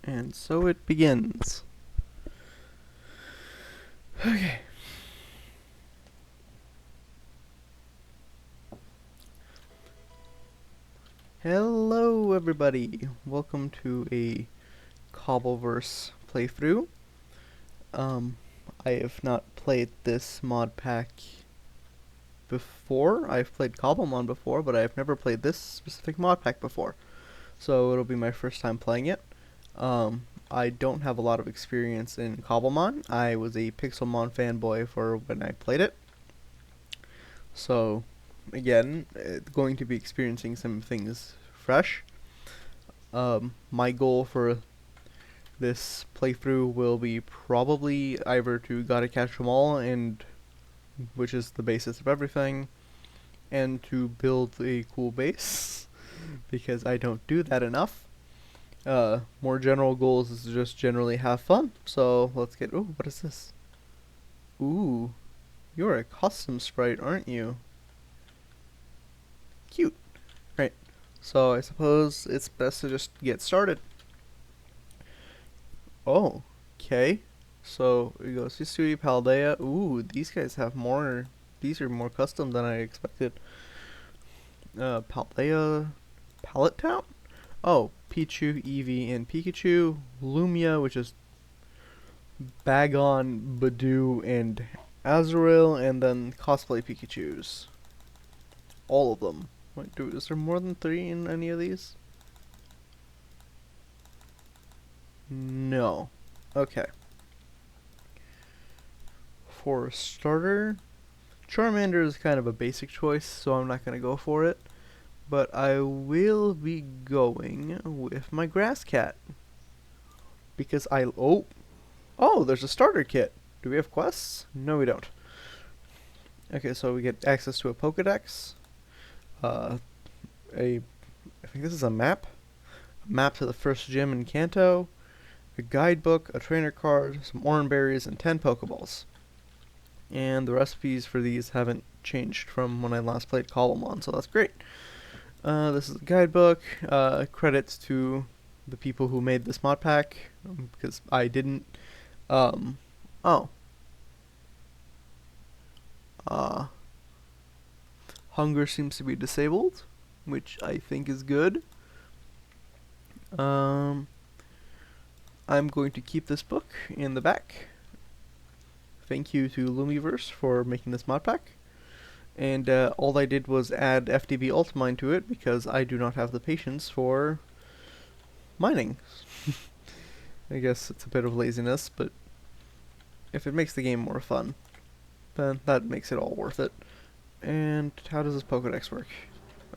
And so it begins. Okay. Hello everybody. Welcome to a CobbleVerse playthrough. Um, I have not played this mod pack before. I've played Cobblemon before, but I've never played this specific mod pack before. So it'll be my first time playing it. I don't have a lot of experience in Cobblemon. I was a Pixelmon fanboy for when I played it. So, again, going to be experiencing some things fresh. My goal for this playthrough will be probably either to gotta catch them all, and which is the basis of everything, and to build a cool base because I don't do that enough. More general goals is to just generally have fun. So let's get. Ooh, what is this? Ooh, you're a custom sprite, aren't you? Cute. Right. So I suppose it's best to just get started. Oh, okay. So we go Sisui, Paldea. Ooh, these guys have more. These are more custom than I expected. Paldea, Pallet Town. Oh, Pichu, Eevee, and Pikachu. Lumia, which is Bagon, Badoo, and Azurill, and then cosplay Pikachus. All of them. Wait, is there more than 3 in any of these? No. Okay. For a starter, Charmander is kind of a basic choice, so I'm not going to go for it. But I will be going with my Grass Cat. Because Oh, there's a starter kit. Do we have quests? No, we don't. Okay, so we get access to a Pokedex. I think this is a map. A map to the first gym in Kanto. A guidebook, a trainer card, some orange berries, and 10 Pokeballs. And the recipes for these haven't changed from when I last played Cobblemon, so that's great. This is a guidebook. Credits to the people who made this mod pack, because I didn't. Oh. Hunger seems to be disabled, which I think is good. I'm going to keep this book in the back. Thank you to Lumiverse for making this mod pack. And all I did was add FTB Ultimine to it because I do not have the patience for mining. I guess it's a bit of laziness, but if it makes the game more fun, then that makes it all worth it. And how does this Pokedex work?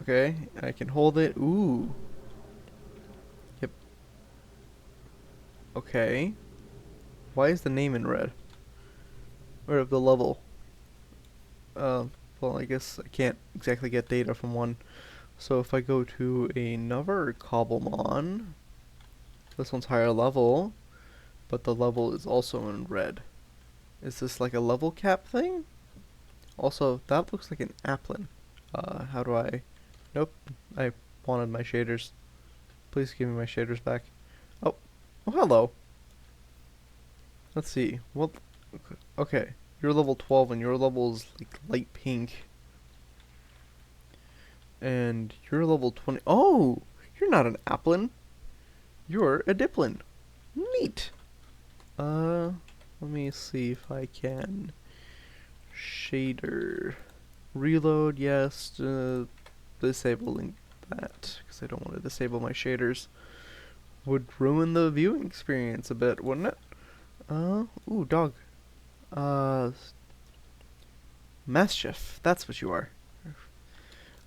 Okay, I can hold it. Ooh. Yep. Okay. Why is the name in red? Or the level? Well, I guess I can't exactly get data from one. So if I go to another Cobblemon, this one's higher level, but the level is also in red. Is this like a level cap thing? Also, that looks like an Applin. How do I... Nope, I wanted my shaders. Please give me my shaders back. Oh, oh hello. Let's see. Well, okay. You're level 12 and your level is like light pink. And you're level 20. Oh! You're not an Applin. You're a Diplin. Neat. Let me see if I can... Shader. Reload, yes. Disabling that, because I don't want to disable my shaders. Would ruin the viewing experience a bit, wouldn't it? Ooh, dog. Mischief, that's what you are.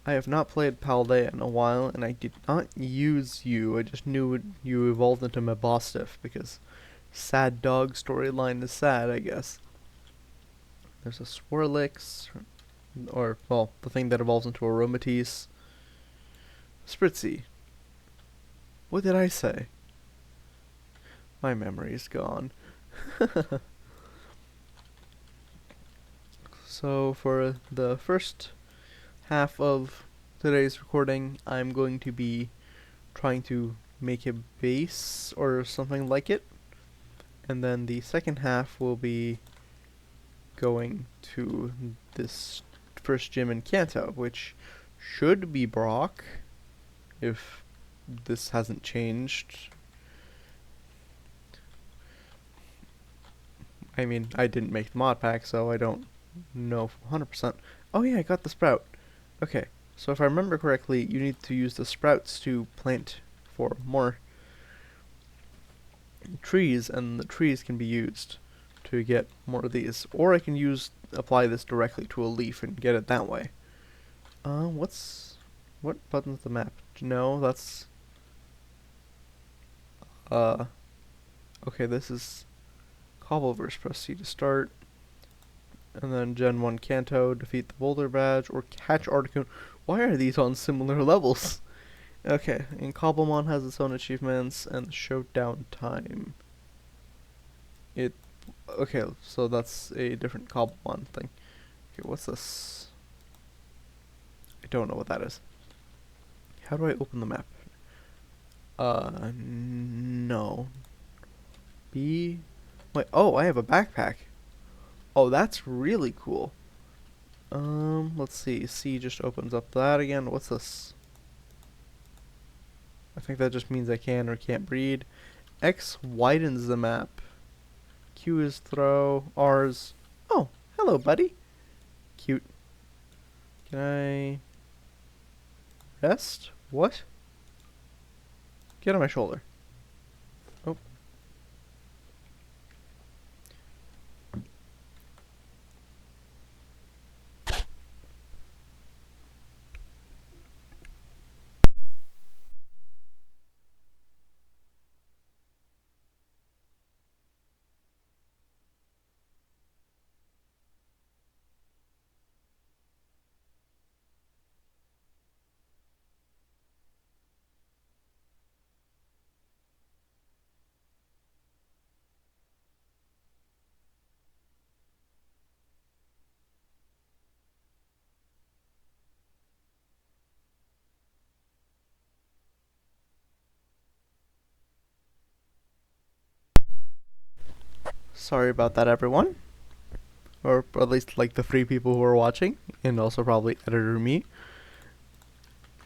I have not played Paldea in a while, and I did not use you. I just knew you evolved into Mabostiff, because sad dog storyline is sad, I guess. There's a Swirlix, or, well, the thing that evolves into a Aromatisse. Spritzy. What did I say? My memory's gone. So for the first half of today's recording, I'm going to be trying to make a base or something like it. And then the second half will be going to this first gym in Kanto, which should be Brock, if this hasn't changed. I mean, I didn't make the mod pack, so I don't know 100%. Oh yeah, I got the sprout. Okay, so if I remember correctly, you need to use the sprouts to plant for more trees, and the trees can be used to get more of these. Or I can apply this directly to a leaf and get it that way. What button's the map? No, that's, okay, this is CobbleVerse. Press C to start. And then Gen 1 Kanto, defeat the Boulder Badge, or catch Ardi. Why are these on similar levels? Okay, and Cobblemon has its own achievements, and the showdown time. Okay, so that's a different Cobblemon thing. Okay, what's this? I don't know what that is. How do I open the map? No. B. Wait, oh, I have a backpack. Oh, that's really cool. Let's see. C just opens up that again. What's this? I think that just means I can or can't breed. X widens the map. Q is throw. R's. Oh, hello, buddy. Cute. Can I rest? What? Get on my shoulder. Oh. Sorry about that, everyone. Or at least like the 3 people who are watching, and also probably editor me.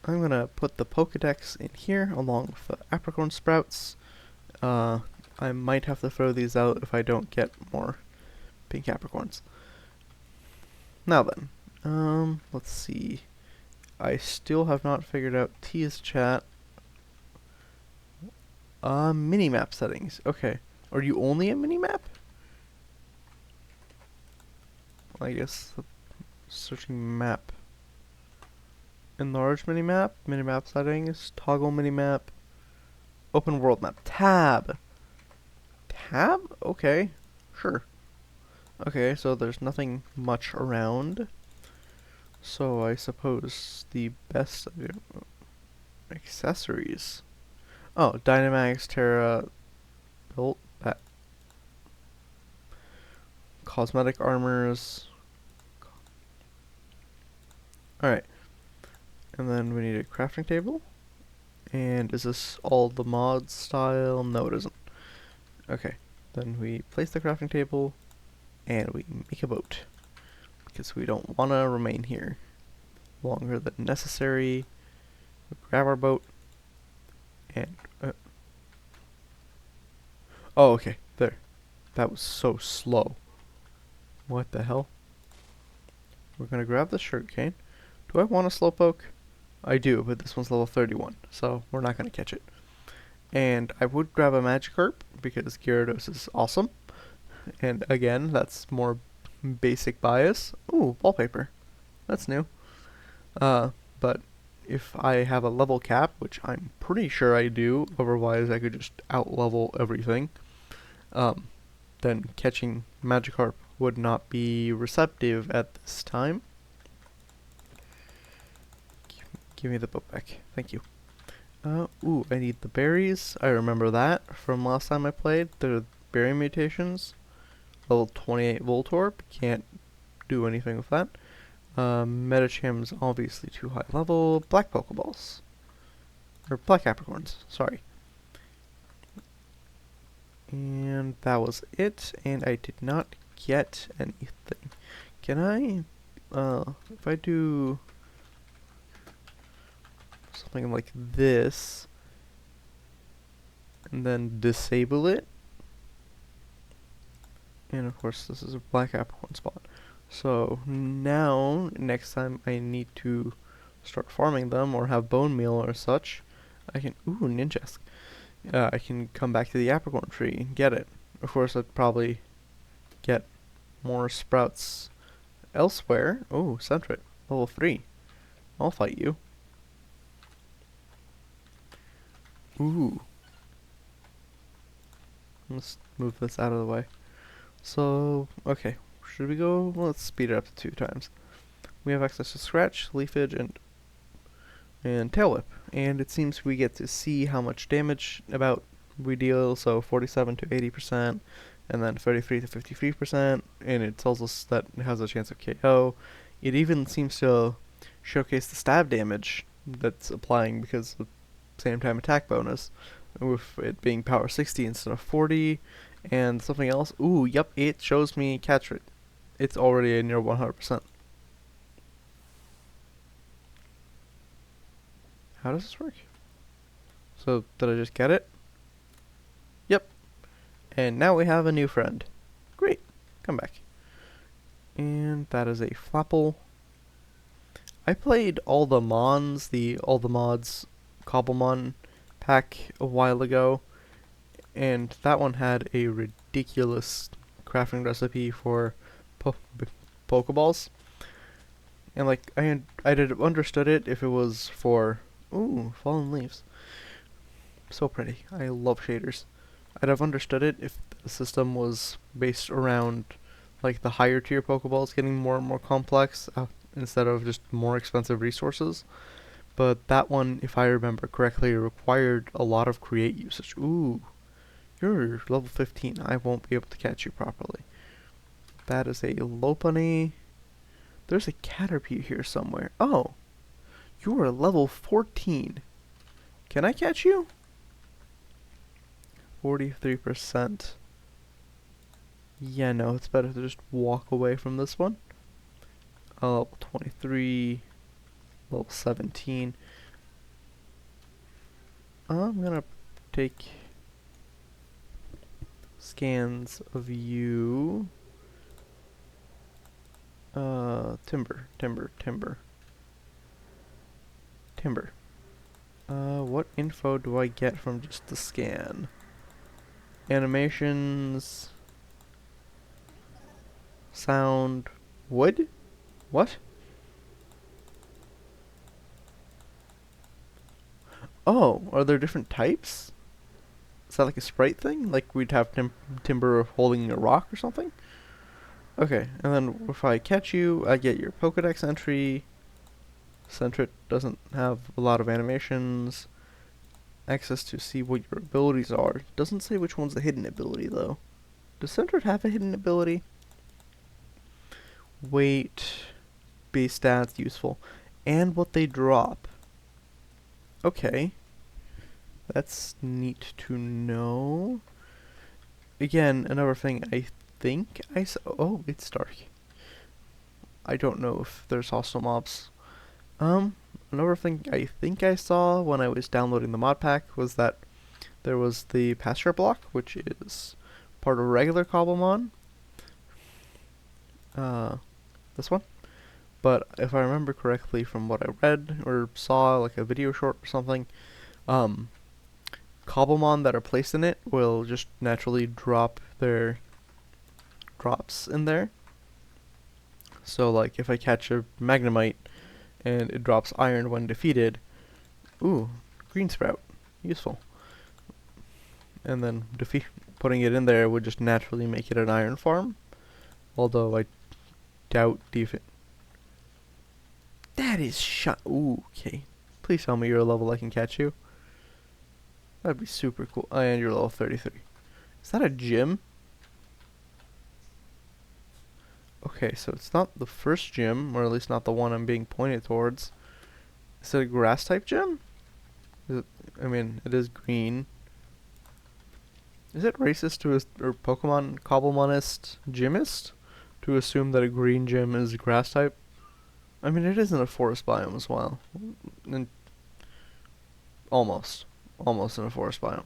I'm gonna put the Pokedex in here along with the apricorn sprouts. I might have to throw these out if I don't get more pink apricorns. Now then, let's see. I still have not figured out T's chat. Minimap settings. Okay. Are you only a minimap? I guess searching map. Enlarge minimap, minimap settings, toggle minimap, open world map, tab. Tab? Okay, sure. Okay, so there's nothing much around. So I suppose the best accessories. Oh, Dynamax, Terra, built that. Cosmetic armors. Alright. And then we need a crafting table. And is this all the mod style? No, it isn't. Okay. Then we place the crafting table and we make a boat. Because we don't want to remain here longer than necessary. We grab our boat and oh, okay, there. That was so slow. What the hell? We're gonna grab the sugarcane. Do I want a slowpoke? I do, but this one's level 31, so we're not gonna catch it. And I would grab a Magikarp because Gyarados is awesome. And again, that's more basic bias. Ooh, wallpaper. That's new. But if I have a level cap, which I'm pretty sure I do, otherwise I could just out-level everything, then catching Magikarp would not be receptive at this time. Give me the book back. Thank you. Ooh, I need the berries. I remember that from last time I played. The berry mutations. Level 28 Voltorb. Can't do anything with that. Metacham's obviously too high level. Black Pokeballs. Or Black Apricorns, sorry. And that was it, and I did not get anything. Can I, if I do something like this, and then disable it, and of course this is a black apricorn spot. So now, next time I need to start farming them or have bone meal or such, I can, ooh, ninjask. I can come back to the apricorn tree and get it. Of course, I'd probably get more sprouts elsewhere. Oh, Centret, level 3. I'll fight you. Ooh. Let's move this out of the way. So, okay. Should we go? Well, let's speed it up to 2 times. We have access to Scratch, Leafage, and Tail Whip. And it seems we get to see how much damage about we deal. So 47 to 80%, and then 33 to 53%. And it tells us that it has a chance of KO. It even seems to showcase the stab damage that's applying because of same time attack bonus, with it being power 60 instead of 40, and something else. Ooh, yep, it shows me catch rate. It's already near 100%. How does this work? So, did I just get it? Yep. And now we have a new friend. Great. Come back. And that is a Flapple. I played all the mods Cobblemon pack a while ago, and that one had a ridiculous crafting recipe for Pokeballs. And like I'd have understood it if it was for fallen leaves. So pretty. I love shaders. I'd have understood it if the system was based around like the higher tier Pokeballs getting more and more complex instead of just more expensive resources. But that one, if I remember correctly, required a lot of create usage. Ooh, you're level 15. I won't be able to catch you properly. That is a Lopunny. There's a Caterpie here somewhere. Oh, you are level 14. Can I catch you? 43%. Yeah, no, it's better to just walk away from this one. Level 23. Level 17. I'm gonna take scans of you. Timber. What info do I get from just the scan? Animations. Sound. Wood? What? Oh, are there different types? Is that like a sprite thing? Like we'd have Timber holding a rock or something? Okay, and then if I catch you, I get your Pokedex entry. Centret doesn't have a lot of animations. Access to see what your abilities are. Doesn't say which one's the hidden ability though. Does Centret have a hidden ability? Weight, base stats, useful, and what they drop. Okay. That's neat to know. Again, another thing I think I saw. Oh, it's dark. I don't know if there's hostile mobs. Another thing I think I saw when I was downloading the mod pack was that there was the pasture block, which is part of regular Cobblemon. This one. But if I remember correctly from what I read or saw, like a video short or something, Cobblemon that are placed in it will just naturally drop their drops in there. So like if I catch a Magnemite and it drops iron when defeated, ooh, green sprout, useful. And then putting it in there would just naturally make it an iron farm. Although I doubt that is shot. Ooh, okay. Please tell me you're a level I can catch you. That'd be super cool. Oh, and you're level 33. Is that a gym? Okay, so it's not the first gym, or at least not the one I'm being pointed towards. Is it a grass type gym? Is it, I mean, it is green. Is it racist to or Pokemon Cobblemonist gymist to assume that a green gym is grass type? I mean, it isn't a forest biome as well. And almost in a forest biome.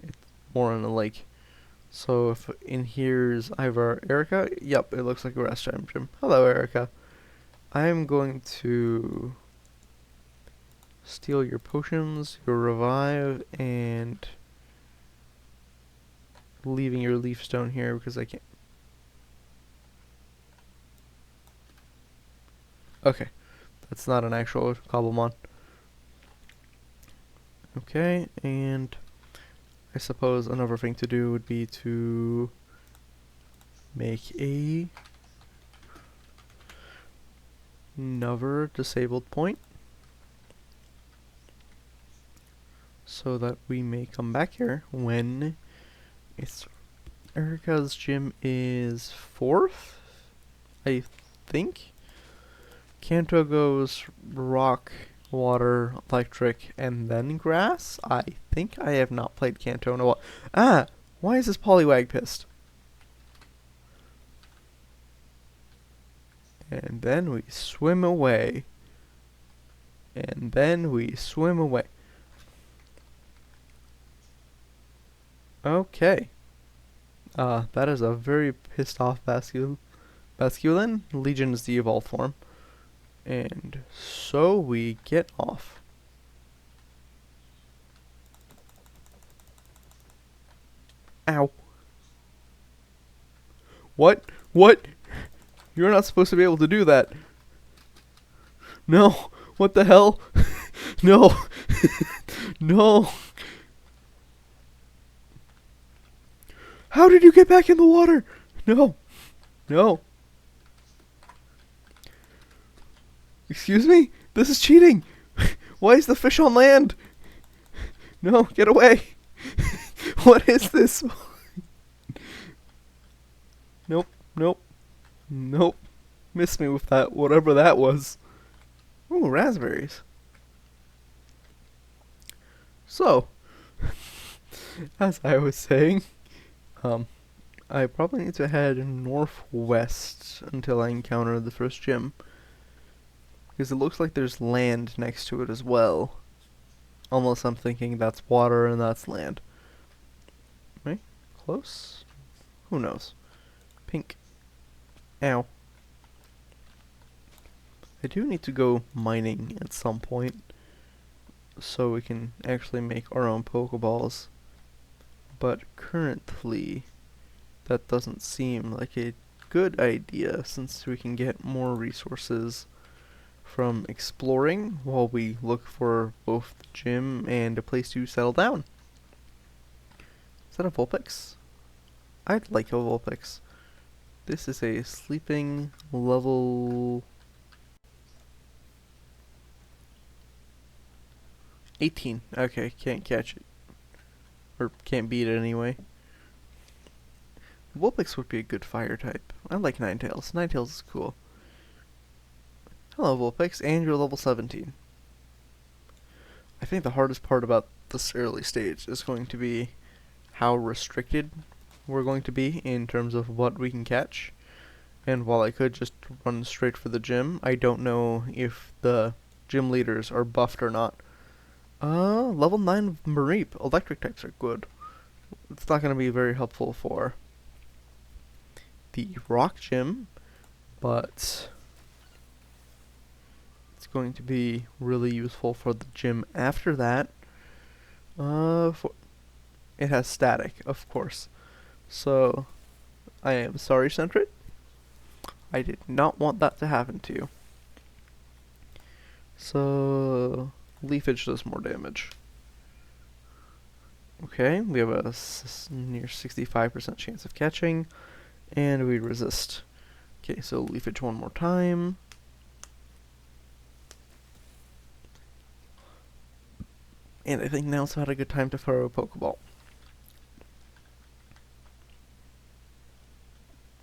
It's more in a lake. So if in here's either Erica, yep, it looks like a grass type gym. Hello, Erica. I'm going to steal your potions, your revive, and leaving your leaf stone here because I can't. Okay, that's not an actual Cobblemon. Okay, and I suppose another thing to do would be to make another disabled point so that we may come back here when it's Erica's gym is 4th, I think. Kanto goes rock, water, electric, and then grass. I think I have not played Kanto in a while. Ah! Why is this Poliwag pissed? And then we swim away. And then we swim away. Okay. That is a very pissed off Basculin. Legion is the evolved form. And so we get off. Ow. What? What? You're not supposed to be able to do that. No. What the hell? No. No. How did you get back in the water? No. No. Excuse me? This is cheating. Why is the fish on land? No, get away. What is this? Nope, nope, nope. Missed me with that, whatever that was. Ooh, raspberries. So, as I was saying, I probably need to head northwest until I encounter the first gym. Because it looks like there's land next to it as well. Unless I'm thinking that's water and that's land. Right? Close? Who knows? Pink. Ow. I do need to go mining at some point. So we can actually make our own Pokeballs. But currently, that doesn't seem like a good idea since we can get more resources from exploring while we look for both the gym and a place to settle down. Is that a Vulpix? I'd like a Vulpix. This is a sleeping level 18. Okay, can't catch it. Or can't beat it anyway. Vulpix would be a good fire type. I like Ninetales. Ninetales is cool. Hello, Vulpix, and you're level 17. I think the hardest part about this early stage is going to be how restricted we're going to be in terms of what we can catch. And while I could just run straight for the gym, I don't know if the gym leaders are buffed or not. Level 9 Mareep. Electric types are good. It's not going to be very helpful for the rock gym, but it's going to be really useful for the gym after that. It has static, of course. So, I am sorry, Sentret. I did not want that to happen to you. So, Leafage does more damage. Okay, we have a near 65% chance of catching, and we resist. Okay, so Leafage one more time. And I think now's not a good time to throw a Pokeball.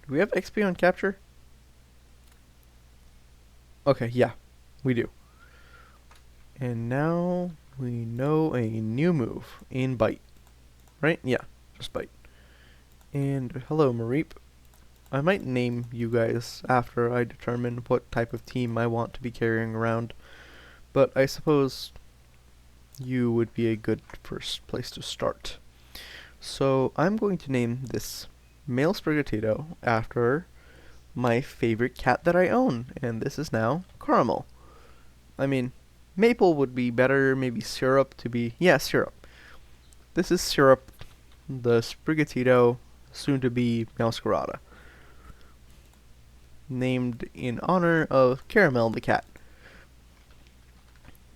Do we have XP on capture? Okay, yeah, we do. And now we know a new move in Bite. Right? Yeah, just Bite. And hello, Mareep. I might name you guys after I determine what type of team I want to be carrying around, but I suppose you would be a good first place to start. So I'm going to name this male Sprigatito after my favorite cat that I own, and this is now Caramel. I mean, Maple would be better, maybe Syrup to be... Yeah, Syrup. This is Syrup, the Sprigatito, soon to be Mouscarada, named in honor of Caramel the cat.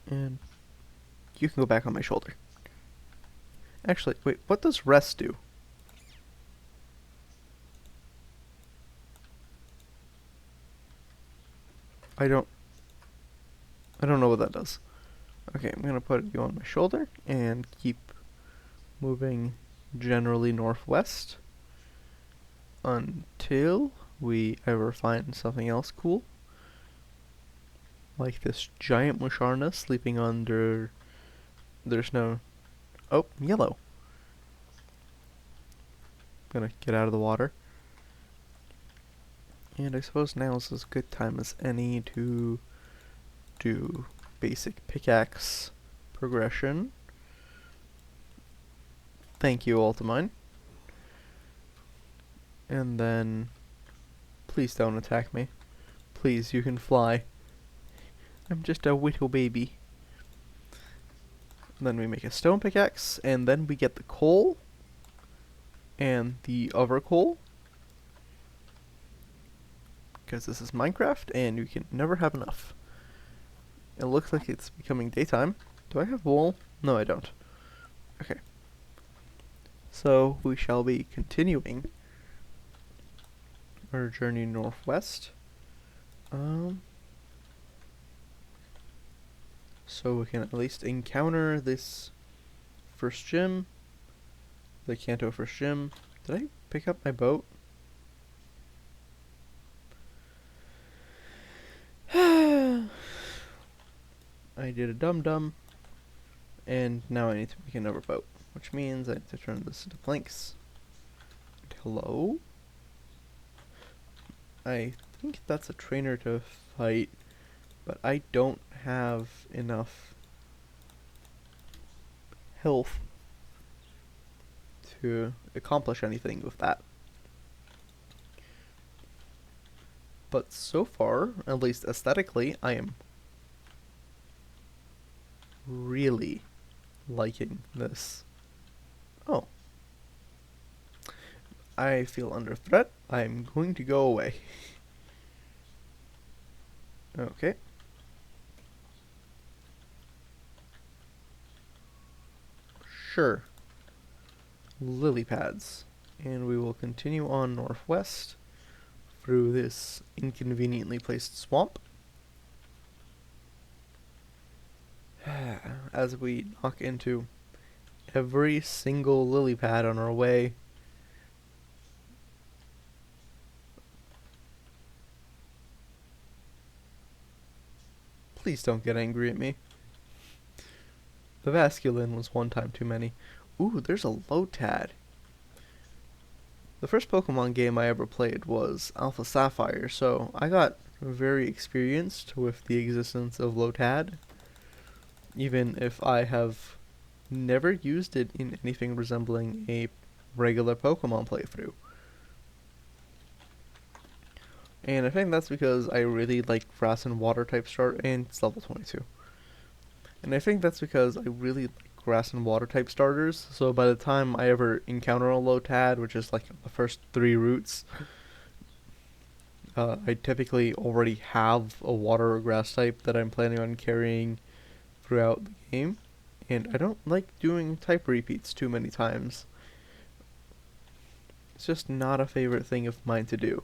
And you can go back on my shoulder. Actually, wait, what does rest do? I don't know what that does. Okay, I'm gonna put you on my shoulder and keep moving generally northwest until we ever find something else cool. Like this giant Musharna sleeping under... There's no... Oh, yellow. Gonna get out of the water. And I suppose now is as good time as any to do basic pickaxe progression. Thank you, Ultimine. And then... Please don't attack me. Please, you can fly. I'm just a little baby. Then we make a stone pickaxe, and then we get the coal and the other coal, because this is Minecraft and you can never have enough. It looks like it's becoming daytime. Do I have wool? No, I don't. Okay. So we shall be continuing our journey northwest. So we can at least encounter this first gym, the Kanto first gym. Did I pick up my boat? I did a dum-dum, and now I need to make another boat, which means I need to turn this into planks. And hello? I think that's a trainer to fight, but I don't have enough health to accomplish anything with that. But so far, at least aesthetically, I am really liking this. Oh. I feel under threat. I'm going to go away. Okay. Sure. Lily pads. And we will continue on northwest through this inconveniently placed swamp. As we knock into every single lily pad on our way. Please don't get angry at me. The Vasculin was one time too many. Ooh, there's a Lotad. The first Pokemon game I ever played was Alpha Sapphire, so I got very experienced with the existence of Lotad, even if I have never used it in anything resembling a regular Pokemon playthrough. And I think that's because I really like grass and water type start, and it's level 22. And I think that's because I really like grass and water type starters, so by the time I ever encounter a Lotad, which is like the first 3 routes, I typically already have a water or grass type that I'm planning on carrying throughout the game, and I don't like doing type repeats too many times. It's just not a favorite thing of mine to do.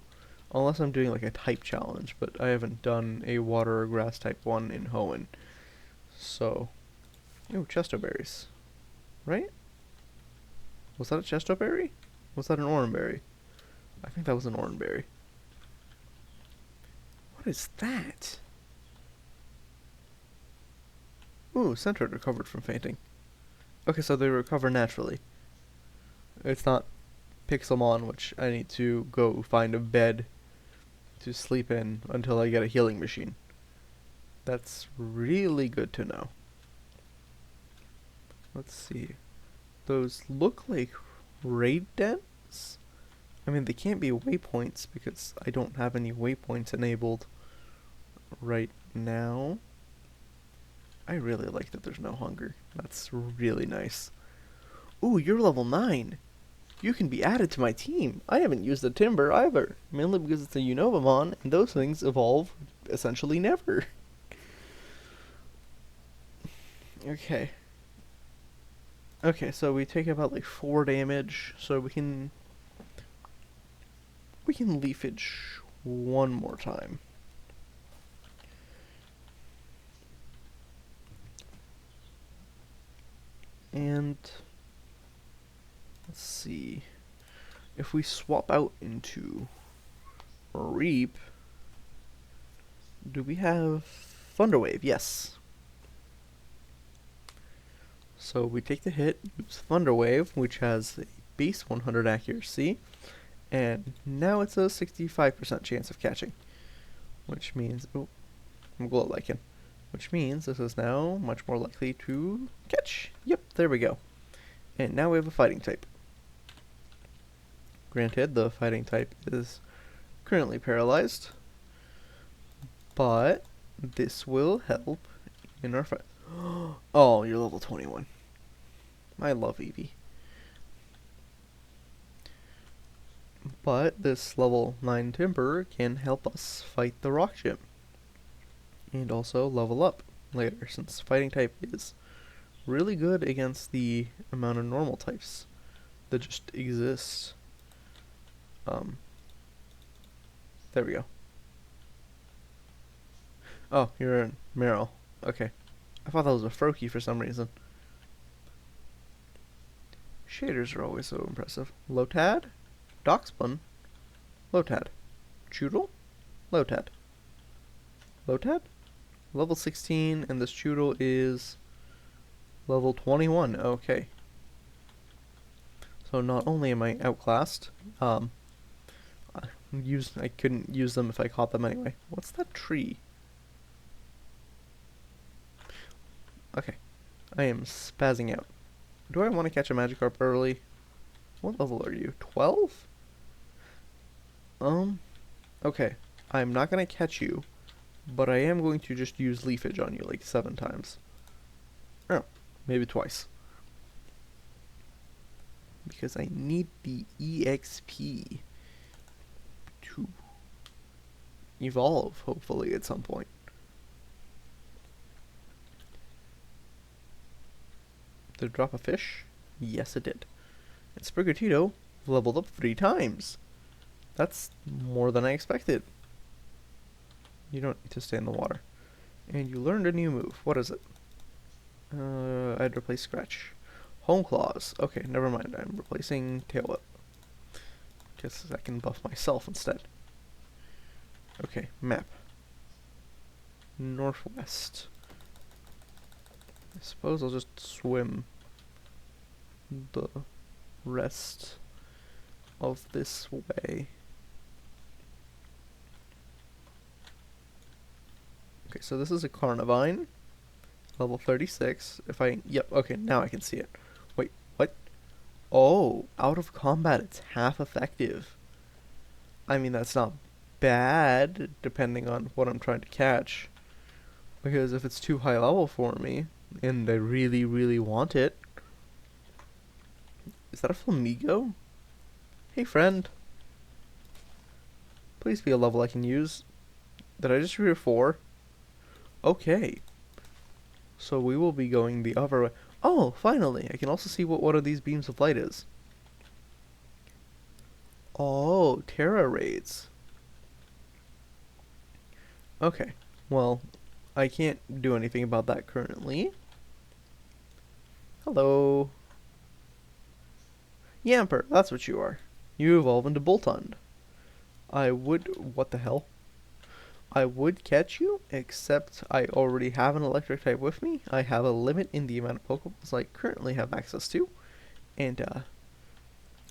Unless I'm doing like a type challenge, but I haven't done a water or grass type one in Hoenn. So, ooh, chesto berries, right? Was that a chesto berry? Was that an oranberry? I think that was an oranberry. What is that? Ooh, Centred recovered from fainting. Okay, so they recover naturally. It's not Pixelmon, which I need to go find a bed to sleep in until I get a healing machine. That's really good to know. Let's see. Those look like raid dens? I mean, they can't be waypoints because I don't have any waypoints enabled right now. I really like that there's no hunger. That's really nice. Ooh, you're level 9. You can be added to my team. I haven't used the timber either, mainly because it's a Unovamon, and those things evolve essentially never. Okay. Okay, so we take about like 4 damage, so we can leafage one more time. And let's see. If we swap out into Reap, do we have Thunderwave? Yes. So we take the hit, use Thunderwave, which has a base 100 accuracy, and now it's a 65% chance of catching, which means, oh, I'm Glow Lichen, which means this is now much more likely to catch. Yep, there we go. And now we have a fighting type. Granted, the fighting type is currently paralyzed, but this will help in our fight. Oh, you're level 21. I love Eevee. But this level 9 Timber can help us fight the Rock Gym. And also level up later, since fighting type is really good against the amount of normal types that just exist. There we go. Oh, you're in Meryl. Okay. I thought that was a Froakie for some reason. Shaders are always so impressive. Lotad, Doxbun, Lotad, Choodle, Lotad, Lotad, level 16, and this Choodle is level 21. Okay. So not only am I outclassed, I couldn't use them if I caught them anyway. What's that tree? Okay. I am spazzing out. Do I want to catch a Magikarp early? What level are you? 12? Okay. I'm not going to catch you, but I am going to just use Leafage on you like 7 times. Oh, maybe twice. Because I need the EXP to evolve, hopefully, at some point. Did it drop a fish? Yes, it did. And Sprigatito leveled up 3 times. That's more than I expected. You don't need to stay in the water. And you learned a new move. What is it? I'd replace Scratch. Home Claws. Okay, never mind. I'm replacing Tail Whip. Guess I can buff myself instead. Okay, map. Northwest. I suppose I'll just swim the rest of this way. Okay, so this is a Carnivine, level 36. Yep, okay, now I can see it. Wait, what? Oh, out of combat, it's half effective. I mean, that's not bad, depending on what I'm trying to catch. Because if it's too high level for me, and I really, really want it. Is that a Flamigo? Hey, friend. Please be a level I can use. Did I just read a 4? Okay. So we will be going the other way. Oh, finally! I can also see what one of these beams of light is. Oh, Terra Raids. Okay. Well, I can't do anything about that currently. Hello. Yamper, that's what you are. You evolve into Boltund. What the hell? I would catch you, except I already have an electric type with me. I have a limit in the amount of Pokeballs I currently have access to. And,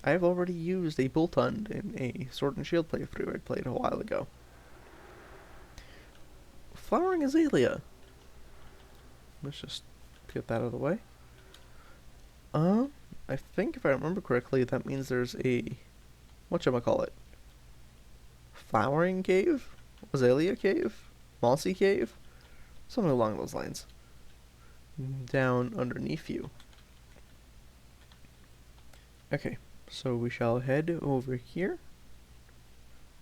I've already used a Boltund in a Sword and Shield playthrough I played a while ago. Flowering Azalea. Let's just get that out of the way. I think if I remember correctly, that means there's a whatchamacallit? Flowering cave? Azalea cave? Mossy cave? Something along those lines. Down underneath you. Okay, so we shall head over here.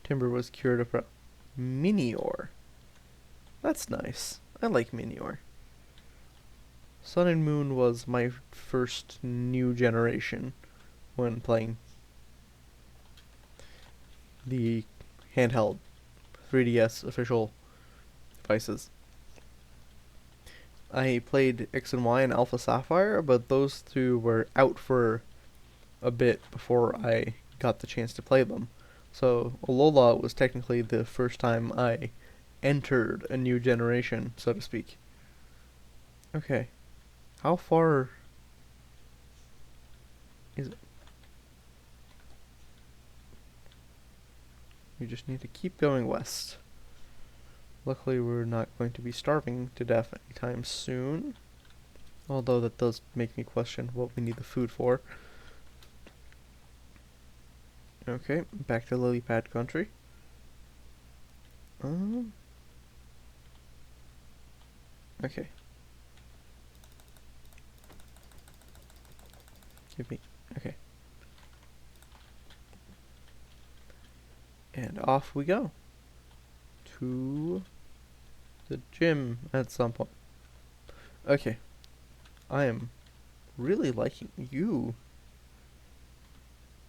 Timber was cured of Minior. That's nice. I like Minior. Sun and Moon was my first new generation when playing the handheld 3DS official devices. I played X and Y and Alpha Sapphire, but those two were out for a bit before I got the chance to play them. So Alola was technically the first time I entered a new generation, so to speak. Okay. How far is it? We just need to keep going west. Luckily, we're not going to be starving to death anytime soon. Although that does make me question what we need the food for. Okay, back to lily pad country. Okay. Give me. Okay. And off we go. To the gym at some point. Okay. I am really liking you.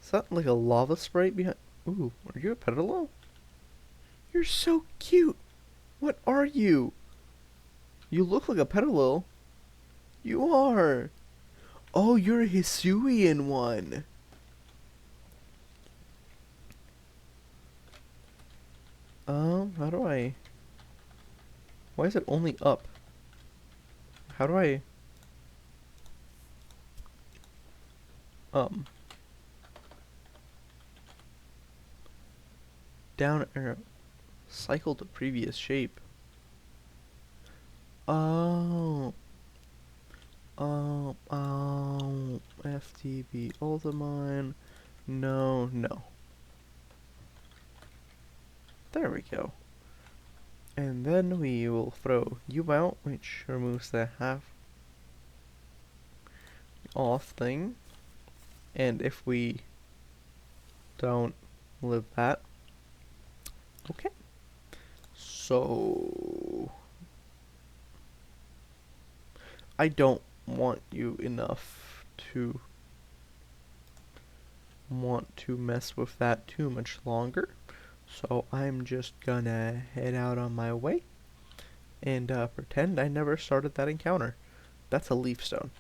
Is that like a lava sprite behind? Ooh, are you a Petalil? You're so cute. What are you? You look like a Petalil. You are. Oh, you're a Hisuian one. How do I... Why is it only up? How do I... Down arrow. Cycle to previous shape. Oh. FTB Ultimine. No. There we go. And then we will throw you out, which removes the half off thing. And if we don't live that, okay. So I don't want you enough to want to mess with that too much longer. So I'm just gonna head out on my way and pretend I never started that encounter. That's a leaf stone.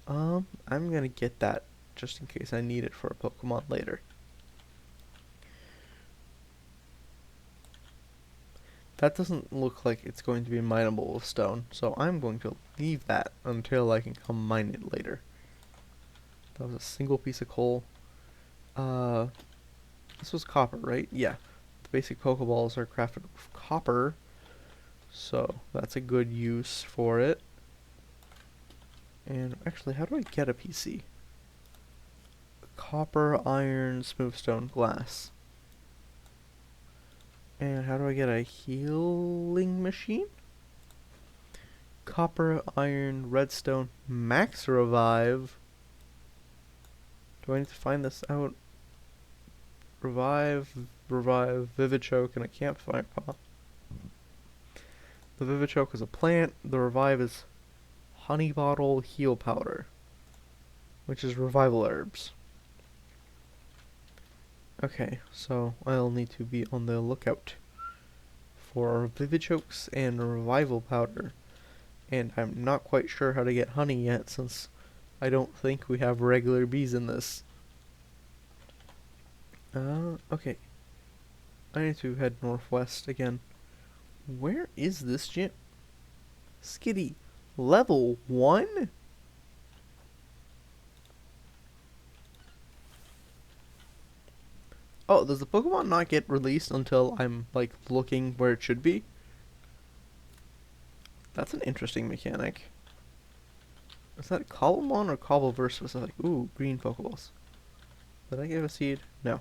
I'm gonna get that just in case I need it for a Pokemon later. That doesn't look like it's going to be mineable with stone, so I'm going to leave that until I can come mine it later. That was a single piece of coal. This was copper, right? Yeah. The basic Pokeballs are crafted with copper, so that's a good use for it. And actually, how do I get a PC? Copper, iron, smooth stone, glass. And how do I get a healing machine? Copper, iron, redstone, max revive. Do I need to find this out? Revive, Vivichoke, and a campfire pot. The Vivichoke is a plant. The revive is honey bottle heal powder, which is revival herbs. Okay, so I'll need to be on the lookout for Vivichokes and revival powder. And I'm not quite sure how to get honey yet, since I don't think we have regular bees in this. Okay. I need to head northwest again. Where is this gym? Skitty, level 1? Oh, does the Pokemon not get released until I'm, like, looking where it should be? That's an interesting mechanic. Is that Cobblemon or CobbleVerse specific? Ooh, green Pokeballs. Did I give a seed? No.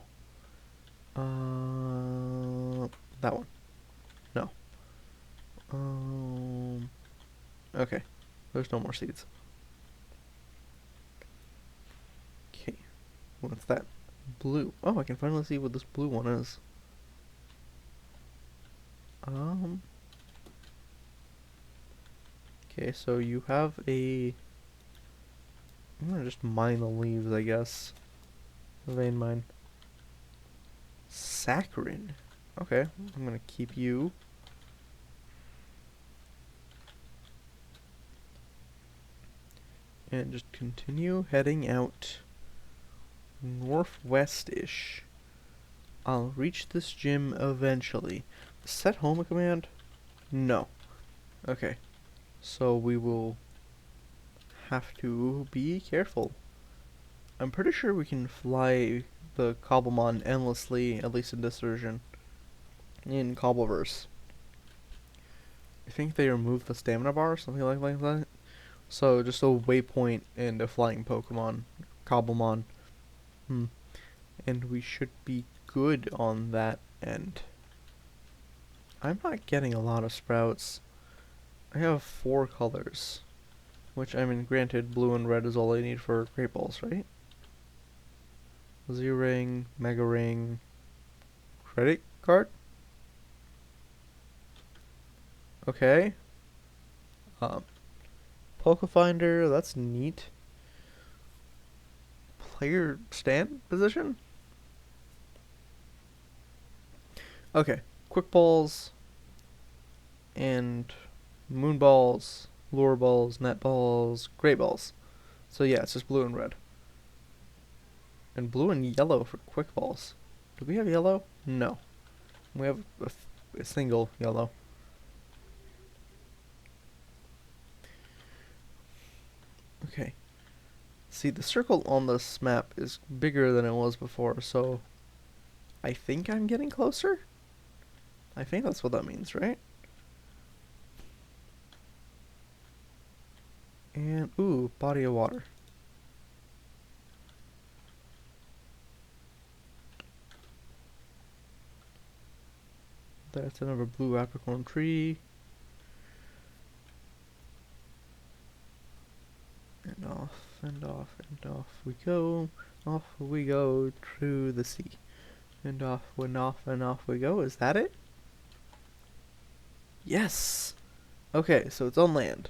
That one. No. Okay. There's no more seeds. Okay. What's that? Blue. Oh, I can finally see what this blue one is. Okay, so you have a... I'm gonna just mine the leaves, I guess. Vein mine. Saccharin. Okay, I'm gonna keep you. And just continue heading out northwest-ish. I'll reach this gym eventually. Set home a command? No. Okay. So we will have to be careful. I'm pretty sure we can fly the Cobblemon endlessly, at least in this version, in CobbleVerse. I think they removed the stamina bar or something like that. So just a waypoint and a flying Pokemon, Cobblemon. And we should be good on that end. I'm not getting a lot of sprouts. I have 4 colors. Which, I mean, granted, blue and red is all I need for Great Balls, right? Z-Ring, Mega Ring, Credit Card? Okay. Pokefinder, that's neat. Player stand position? Okay. Quick Balls, and Moon Balls, Lure Balls, Net Balls, Great Balls. So yeah, it's just blue and red. And blue and yellow for quick balls. Do we have yellow? No. We have a single yellow. Okay. See, the circle on this map is bigger than it was before, so I think I'm getting closer? I think that's what that means, right? And, ooh, body of water. That's another blue apricorn tree. And off, and off, and off we go. Off we go through the sea. And off and off and off we go. Is that it? Yes! Okay, so it's on land.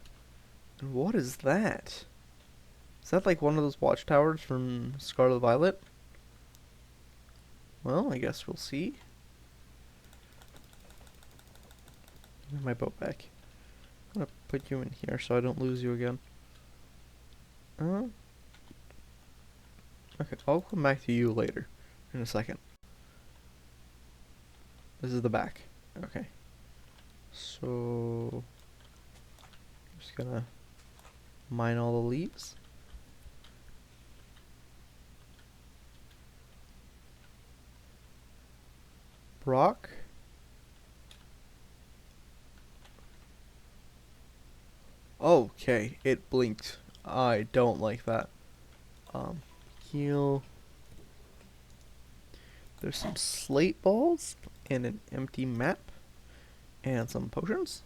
And what is that? Is that like one of those watchtowers from Scarlet Violet? Well, I guess we'll see. Give me my boat back. I'm gonna put you in here so I don't lose you again. Okay, I'll come back to you later. In a second. This is the back. Okay. So... just gonna mine all the leaves. Brock. Okay, it blinked. I don't like that. Heal. There's some slate balls and an empty map and some potions.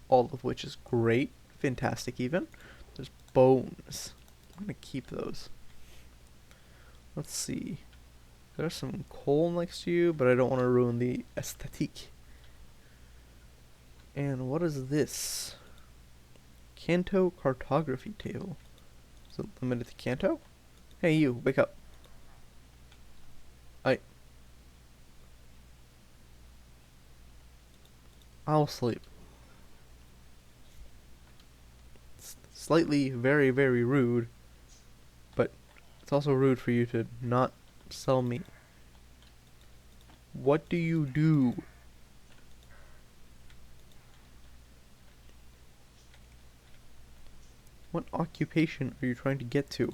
All of which is great. Fantastic even. There's bones. I'm gonna keep those. Let's see. There's some coal next to you, but I don't want to ruin the aesthetique. And what is this? Kanto cartography table. Is it limited to Kanto? Hey you, wake up. I'll sleep. It's slightly very, very rude, but it's also rude for you to not sell me. What do you do? What occupation are you trying to get to?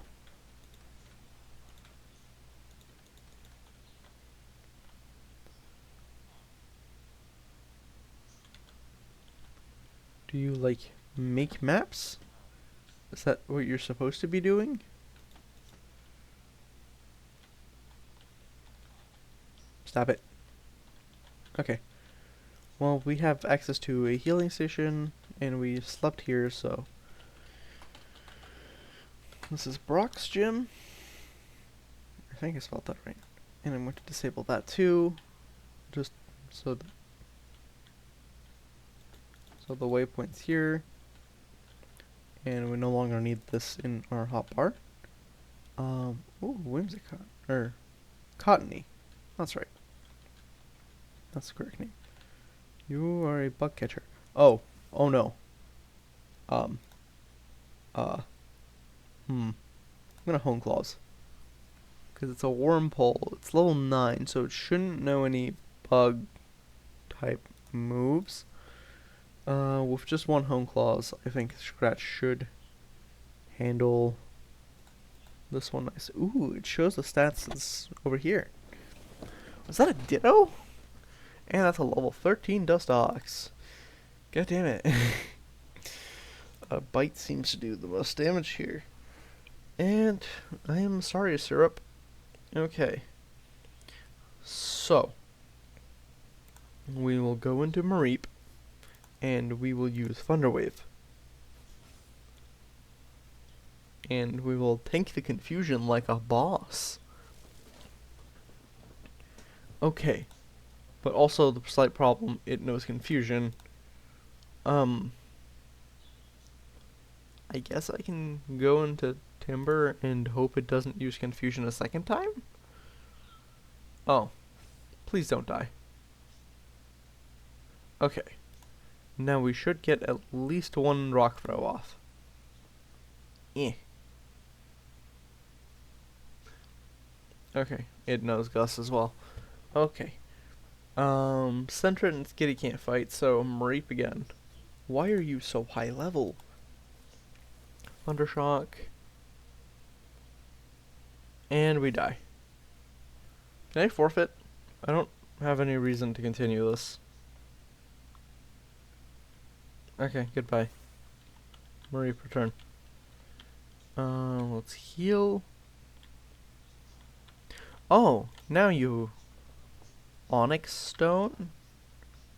Do you, like, make maps? Is that what you're supposed to be doing? Stop it. Okay. Well, we have access to a healing station, and we slept here, so... This is Brock's gym. I think I spelled that right. And I'm going to disable that too, just so the waypoint's here, and we no longer need this in our hotbar. Ooh, Whimsicott, or Cottony. That's right. That's the correct name. You are a bug catcher. Oh no. I'm gonna Hone Claws. Because it's a worm pole. It's level 9, so it shouldn't know any bug type moves. With just one Hone Claws, I think Scratch should handle this one nice. Ooh, it shows the stats over here. Was that a Ditto? And that's a level 13 Dustox. God damn it. A bite seems to do the most damage here. And I am sorry, Syrup. Okay. So, we will go into Mareep, and we will use Thunderwave. And we will tank the confusion like a boss. Okay. But also the slight problem, it knows confusion. I guess I can go into Timber and hope it doesn't use confusion a second time? Oh. Please don't die. Okay. Now we should get at least one rock throw off. Okay, it knows Gus as well. Okay. Sentret and Skitty can't fight, so Mareep again. Why are you so high level? Thundershock. And we die. Can I forfeit? I don't have any reason to continue this. Okay, goodbye. Mareep, return. Let's heal. Oh, now you... Onyx Stone?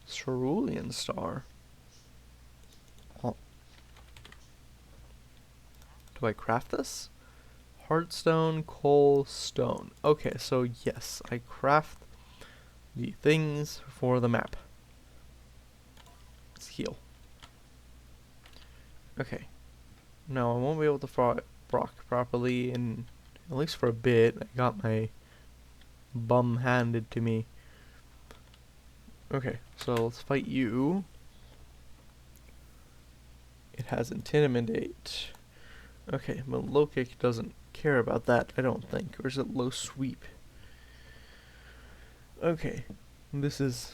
Cerulean Star. Oh. Do I craft this? Heartstone, coal, stone. Okay, so yes, I craft the things for the map. Let's heal. Okay. Now I won't be able to fight Brock properly, and at least for a bit. I got my bum handed to me. Okay, so let's fight you. It has Intimidate. Okay, but low kick doesn't care about that, I don't think. Or is it low sweep? Okay, this is...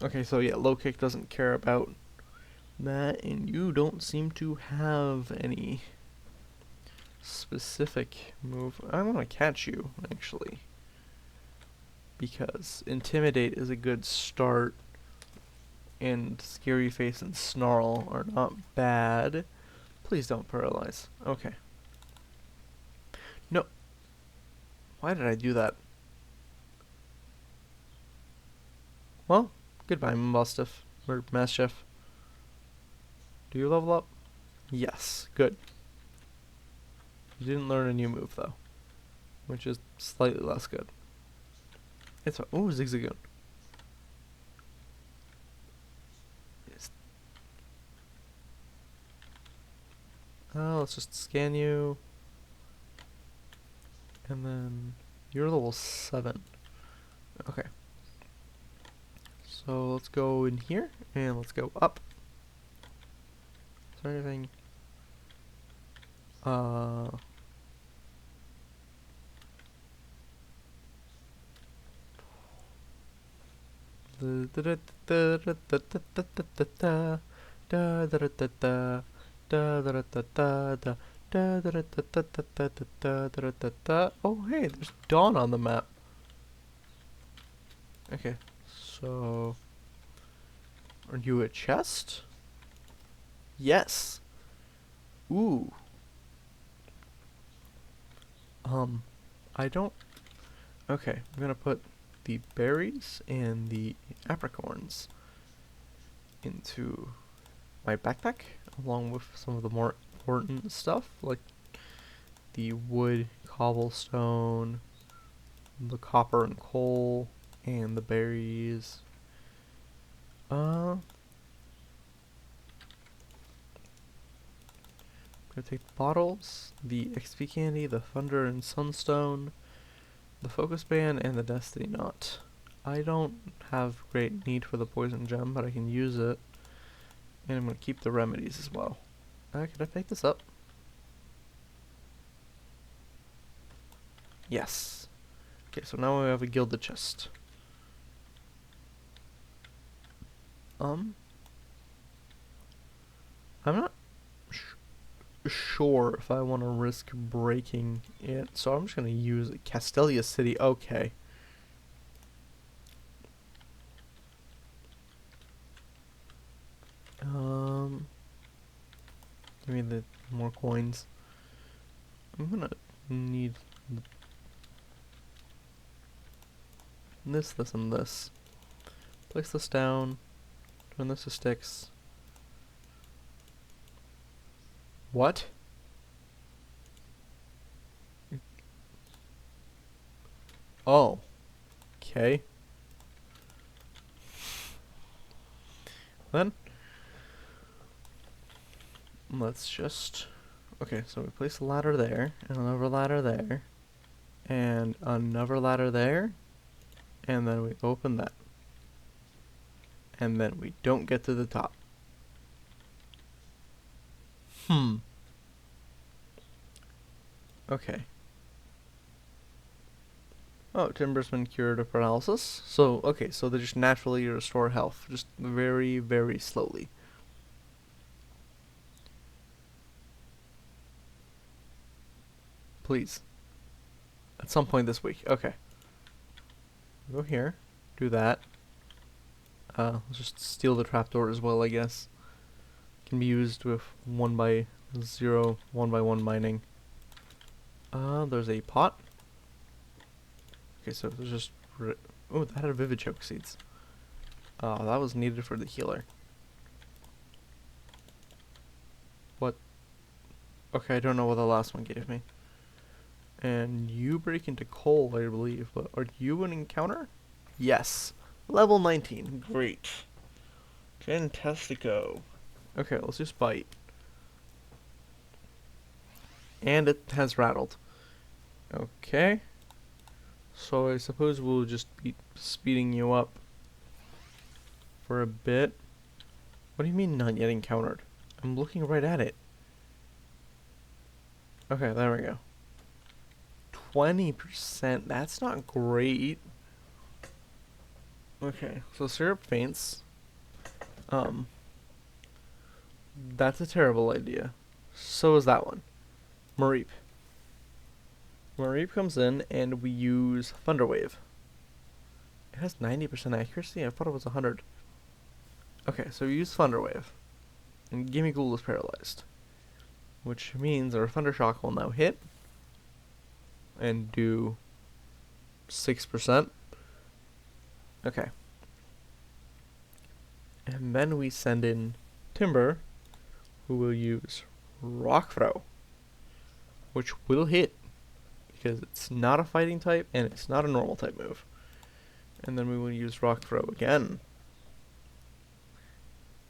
Okay, so yeah, low kick doesn't care about that, and you don't seem to have any specific move. I want to catch you, actually. Because Intimidate is a good start, and Scary Face and Snarl are not bad. Please don't paralyze. Okay. No. Why did I do that? Well, goodbye, Mastiff. Or Mastiff. Do you level up? Yes. Good. You didn't learn a new move, though. Which is slightly less good. It's a... Ooh, Zigzagoon. Let's just scan you. And then... You're level 7. Okay. So let's go in here, and let's go up. Is there anything... Oh, hey, there's dawn on the map. Okay, so... Are you a chest? Yes. Ooh. I don't... Okay, I'm gonna put the berries and the apricorns into my backpack, along with some of the more important stuff, like the wood, cobblestone, the copper and coal, and the berries. Gonna take the bottles, the XP candy, the thunder and sunstone, the focus band, and the destiny knot. I don't have great need for the poison gem, but I can use it. And I'm gonna keep the remedies as well. Can I pick this up? Yes. Okay, so now we have a gilded chest. I'm not sure if I want to risk breaking it, so I'm just gonna use Castelia City. Okay. Give me the more coins. I'm gonna need this, and this. Place this down. Turn this to sticks. What? Oh. Okay. Then let's just... Okay, so we place a ladder there, and another ladder there, and another ladder there, and then we open that. And then we don't get to the top. Okay. Oh, timber's been cured of paralysis. So, okay, so they just naturally restore health. Just very, very slowly. Please. At some point this week. Okay. Go here. Do that. Let's just steal the trapdoor as well, I guess. Can be used with 1x0, 1x1 mining. There's a pot. Okay, so there's just... Oh, that had vivid choke seeds. That was needed for the healer. What? Okay, I don't know what the last one gave me. And you break into coal, I believe, but are you an encounter? Yes. Level 19. Great. Fantastico. Okay, let's just bite. And it has rattled. Okay. So I suppose we'll just be speeding you up for a bit. What do you mean not yet encountered? I'm looking right at it. Okay, there we go. 20%, that's not great. Okay, so syrup faints. That's a terrible idea. So is that one. Mareep. Mareep comes in and we use Thunderwave. It has 90% accuracy? I thought it was 100. Okay, so we use Thunderwave. And Gimme Ghoul is paralyzed. Which means our Thundershock will now hit. And do 6%. Okay. And then we send in Timber, who will use Rock Throw, which will hit because it's not a fighting type and it's not a normal type move. And then we will use Rock Throw again.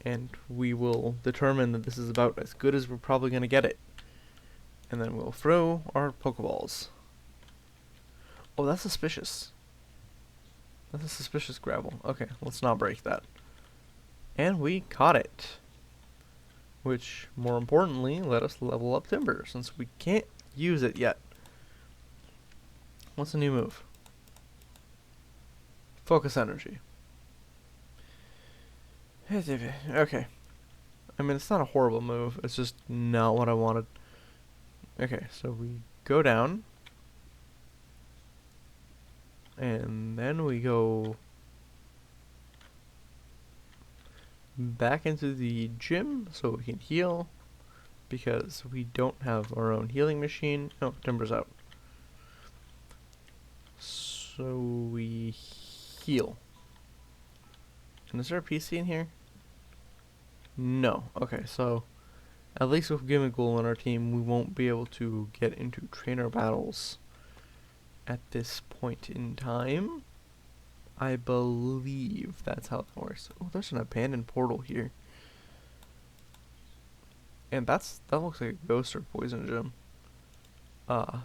And we will determine that this is about as good as we're probably going to get it. And then we'll throw our Pokeballs. Oh, that's suspicious. That's a suspicious gravel. Okay, let's not break that. And we caught it. Which, more importantly, let us level up Timber, since we can't use it yet. What's a new move? Focus Energy. Okay. I mean, it's not a horrible move. It's just not what I wanted. Okay, so we go down. And then we go back into the gym so we can heal, because we don't have our own healing machine. Oh, Timber's out. So we heal. And is there a PC in here? No. Okay, so at least with Gimmickle on our team, we won't be able to get into trainer battles at this point in time. I believe that's how that works. Oh, there's an abandoned portal here. And that looks like a ghost or poison gem. I'm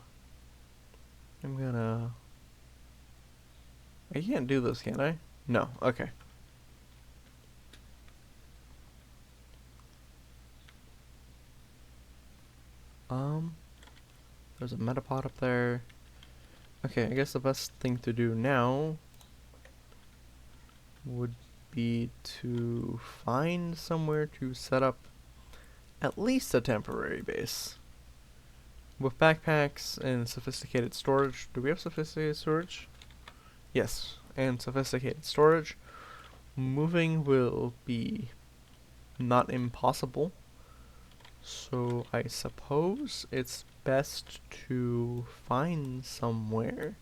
gonna... I can't do this, can I? No, okay. There's a metapod up there. Okay, I guess the best thing to do now would be to find somewhere to set up at least a temporary base. With backpacks and sophisticated storage. Do we have sophisticated storage? Yes, and sophisticated storage. Moving will be not impossible. So I suppose it's best to find somewhere.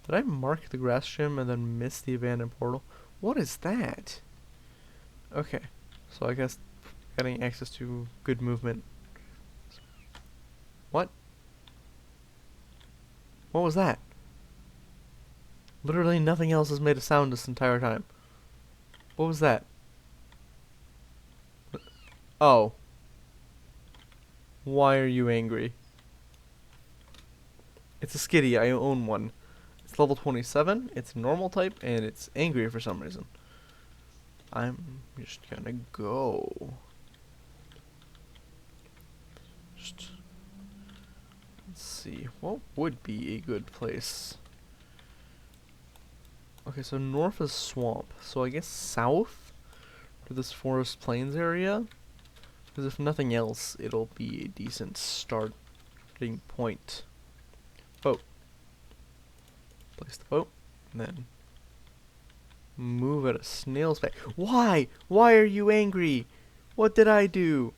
Did I mark the grass gym and then miss the abandoned portal? What is that? Okay, so I guess getting access to good movement. What? What was that? Literally nothing else has made a sound this entire time. What was that? Oh. Why are you angry? It's a skitty, I own one. It's level 27, it's normal type, and it's angry for some reason. I'm just gonna go. Let's see, what would be a good place? Okay, so north is swamp, so I guess south to this forest plains area, because if nothing else, it'll be a decent starting point. Boat. Place the boat, and then move at a snail's pace. Why? Why are you angry? What did I do?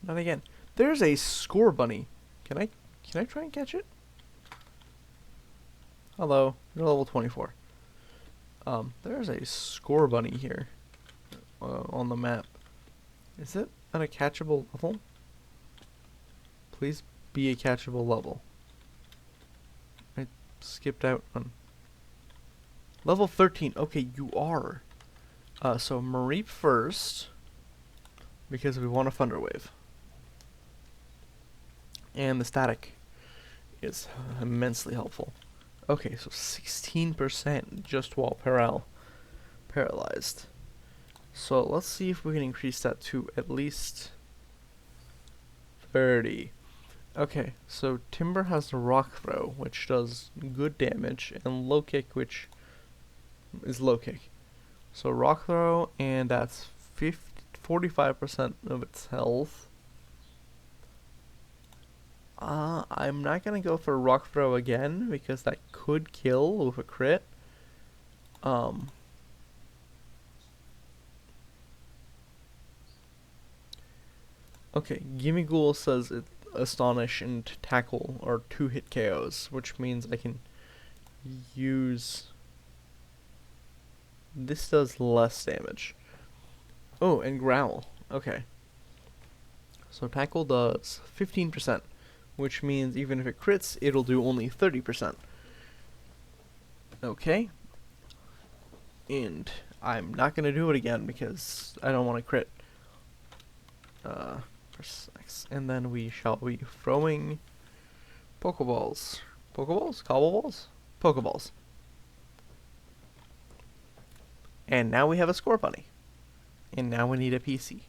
Not again. There's a score bunny. Can I try and catch it? Hello, you're level 24. There's a score bunny here on the map. Is it at a catchable level? Please be a catchable level. I skipped out on level 13. Okay, you are. So Mareep first, because we want a Thunder Wave. And the static is immensely helpful. Okay, so 16% just while paralyzed. So let's see if we can increase that to at least 30. Okay, so Timber has the Rock Throw, which does good damage, and Low Kick, which is Low Kick. So Rock Throw, and that's 45% of its health. I'm not gonna go for Rock Throw again, because that could kill with a crit. Okay, Gimme Ghoul says Astonish and Tackle are 2-hit KOs, which means I can use... This does less damage. Oh, and Growl. Okay. So Tackle does 15%, which means even if it crits, it'll do only 30%. Okay. And I'm not gonna do it again because I don't want to crit. And then we shall be throwing Pokeballs. Pokeballs? Cobbleballs? Pokeballs. And now we have a score bunny. And now we need a PC.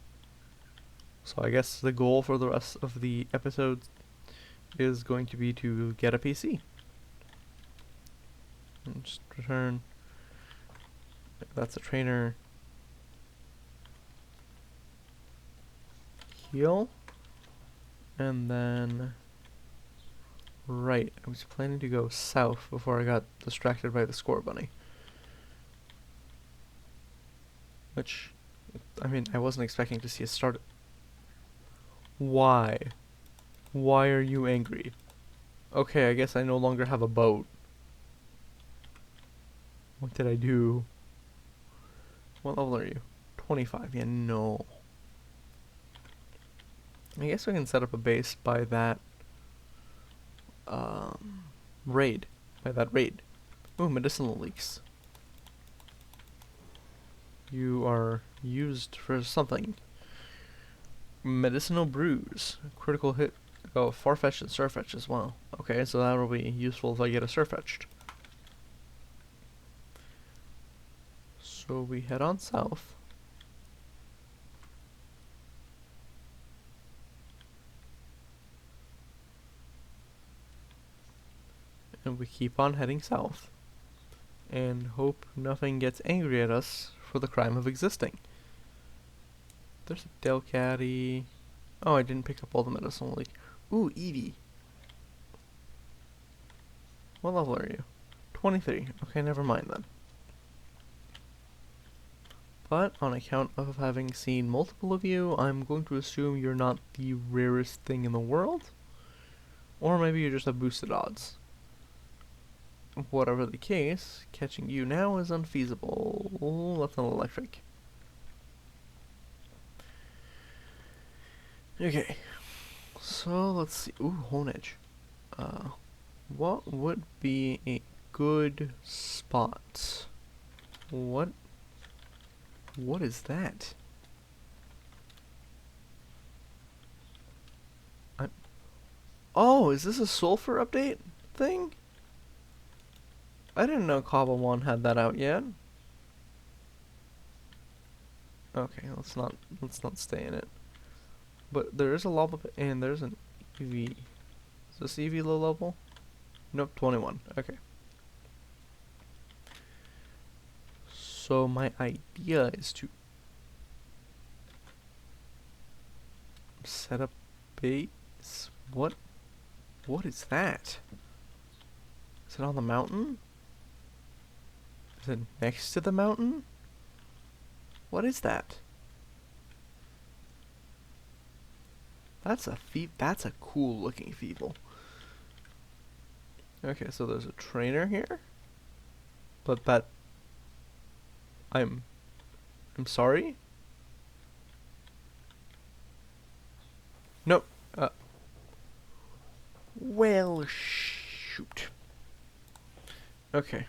So I guess the goal for the rest of the episode is going to be to get a PC. And just return. That's a trainer. Heal. And then right, I was planning to go south before I got distracted by the score bunny. Which, I mean, I wasn't expecting to see it start. Why? Why are you angry? Okay, I guess I no longer have a boat. What did I do? What level are you? 25. Yeah, no. I guess we can set up a base by that raid. By that raid. Ooh, medicinal leaks. You are used for something. Medicinal brews. Critical hit. Oh, Farfetch'd and Surfetch'd as well. Okay, so that will be useful if I get a Surfetch'd. So we head on south. And we keep on heading south. And hope nothing gets angry at us for the crime of existing. There's a Delcatty. Oh, I didn't pick up all the medicinal leak. Ooh, Eevee. What level are you? 23. Okay, never mind then. But on account of having seen multiple of you, I'm going to assume you're not the rarest thing in the world. Or maybe you just have boosted odds. Whatever the case, catching you now is unfeasible. Oh, that's an electric. Okay. So let's see. Ooh, Honedge. What would be a good spot? What is that? Oh, is this a sulfur update thing? I didn't know Cobble 1 had that out yet. Okay, let's not stay in it. But there is a lava pit and there's an EV. Is this EV low level? Nope, 21. Okay. So my idea is to set up base. What is that? Is it on the mountain? Is it next to the mountain? What is that? That's a cool looking feeble. Okay, so there's a trainer here. But that I'm sorry? Nope. Well, shoot. Okay.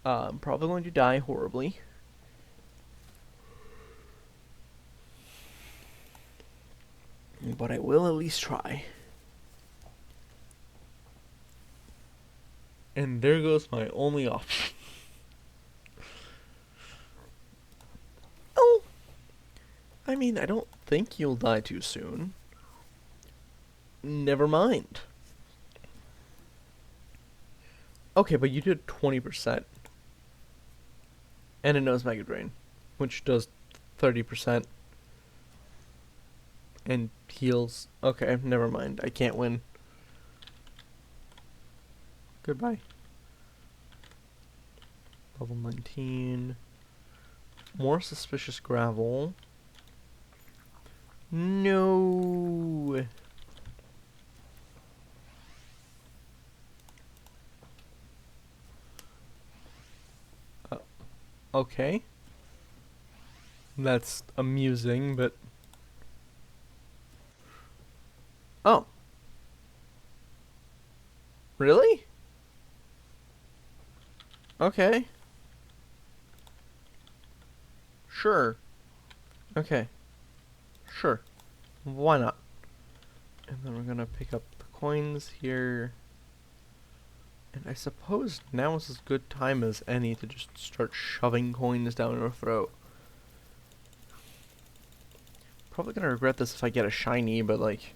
I'm probably going to die horribly. But I will at least try. And there goes my only option. Oh! I mean, I don't think you'll die too soon. Never mind. Okay, but you did 20%. And it knows Mega Drain, which does 30%. And heals. Okay, never mind. I can't win. Goodbye. Level 19. More suspicious gravel. No. Okay. That's amusing, but... Oh. Really? Okay. Sure. Okay. Sure. Why not? And then we're gonna pick up the coins here. And I suppose now is as good time as any to just start shoving coins down our throat. Probably gonna regret this if I get a shiny, but like...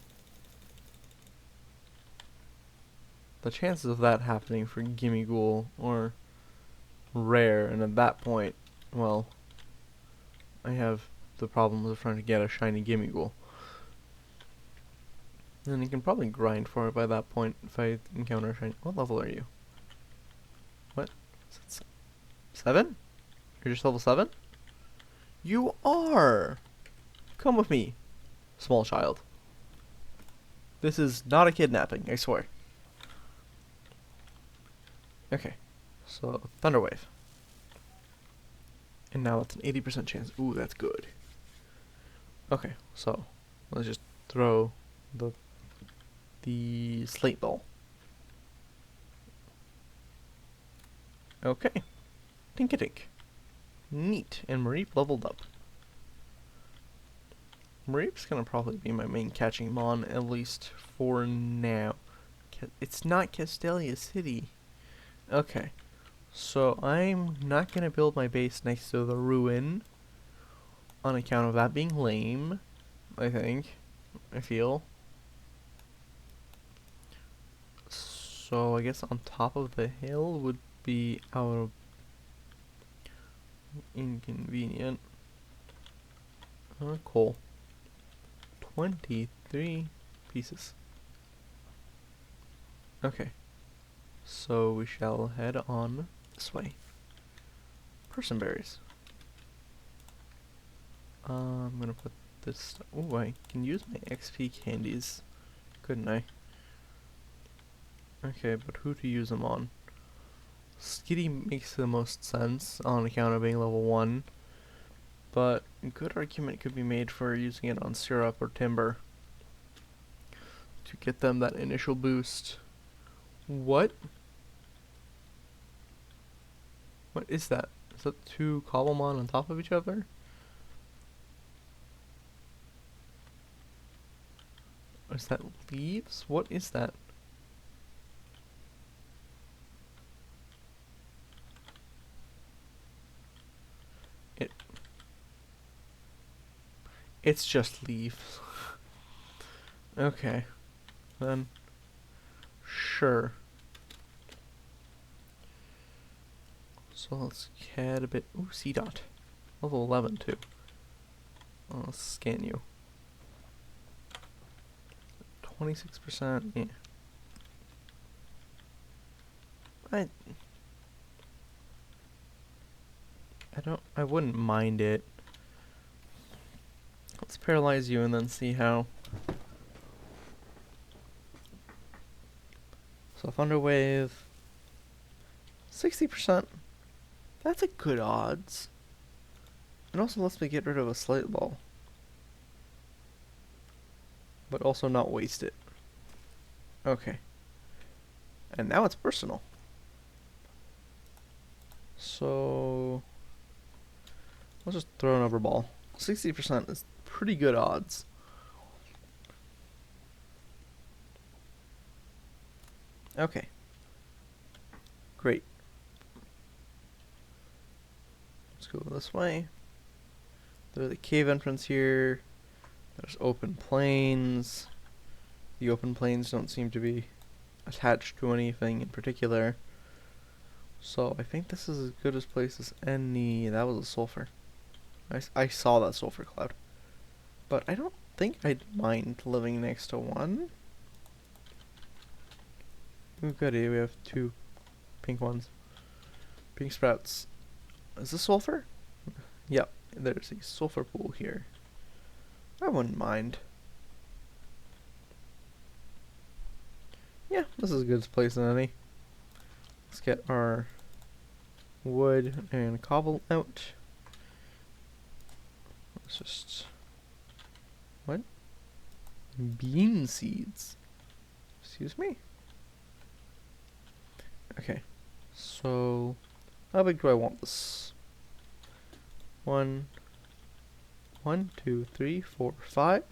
the chances of that happening for Gimme Ghoul are rare, and at that point, well, I have the problem of trying to get a shiny Gimme Ghoul. And then you can probably grind for it by that point if I encounter a shiny. What level are you? What? Is it 7? You're just level 7? You are! Come with me, small child. This is not a kidnapping, I swear. Okay, so Thunder Wave. And now it's an 80% chance. Ooh, that's good. Okay, so let's just throw the slate ball. Okay. Tinkatink. Neat. And Mareep leveled up. Mareep's gonna probably be my main catching mon, at least for now. It's not Castelia City. Okay. So I'm not gonna build my base next to the ruin on account of that being lame, I think. I feel. So I guess on top of the hill would be out of inconvenient. Cool. 23 pieces. Okay. So we shall head on this way. Personberries. I'm gonna put this. Oh, I can use my XP candies, couldn't I? Okay, but who to use them on? Skitty makes the most sense on account of being level 1, but a good argument could be made for using it on Syrup or Timber to get them that initial boost. What? What is that? Is that 2 Cobblemon on top of each other? Is that leaves? What is that? It's just leaves. Okay. Then. Sure. So let's CAD a bit. Ooh, C-Dot. Level 11 too. I'll scan you. 26%, yeah. I wouldn't mind it. Let's paralyze you and then see how. So Thunder Wave, 60%. That's a good odds. It also lets me get rid of a slate ball, but also not waste it. Okay. And now it's personal. So let's just throw an overball. 60% is pretty good odds. Okay. Great. Let's go this way. There's the cave entrance here. There's open plains. The open plains don't seem to be attached to anything in particular. So I think this is as good a place as any. That was a sulfur. I saw that sulfur cloud. But I don't think I'd mind living next to one. Ooh, goody, we have 2 pink ones. Pink sprouts. Is this sulfur? Yep, there's a sulfur pool here. I wouldn't mind. Yeah, this is as good a place as any. Let's get our wood and cobble out. Let's just... What? Bean seeds. Excuse me? Okay. So, how big do I want this? 1, 2, 3, 4, 5,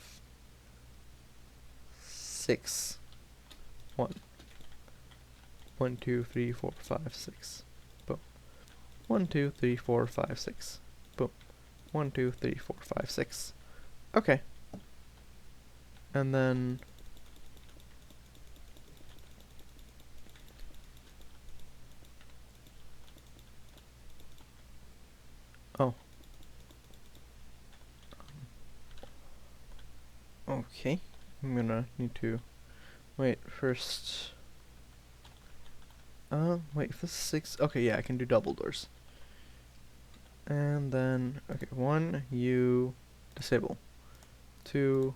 6. 1, 2, 3, 4, 5, 6. Boom. 1, 2, 3, 4, 5, 6. Boom. 1, 2, 3, 4, 5, 6. Okay. And then oh. Okay. I'm gonna need to wait first. Wait, if this is 6, okay, yeah, I can do double doors. And then, okay, 1, you disable. 2,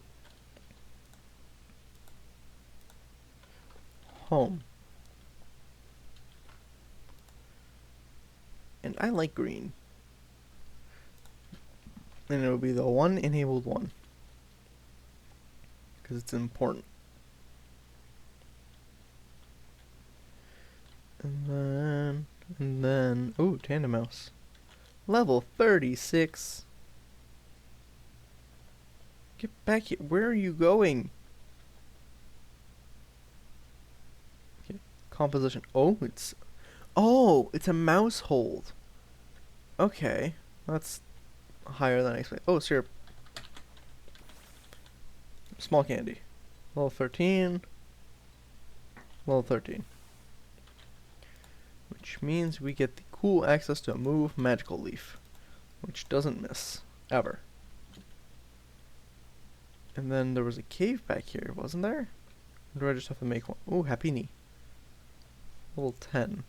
home. And I like green. And it will be the one enabled one. Because it's important. And then, ooh, tandem mouse. Level 36. Get back here. Where are you going? Okay, composition. Oh, it's a mouse hold. Okay, that's higher than I expected. Oh, syrup. Small candy. Level 13. Level 13. Which means we get the cool access to a move magical leaf. Which doesn't miss. Ever. And then there was a cave back here, wasn't there? Or do I just have to make one? Ooh, happy knee. Level 10.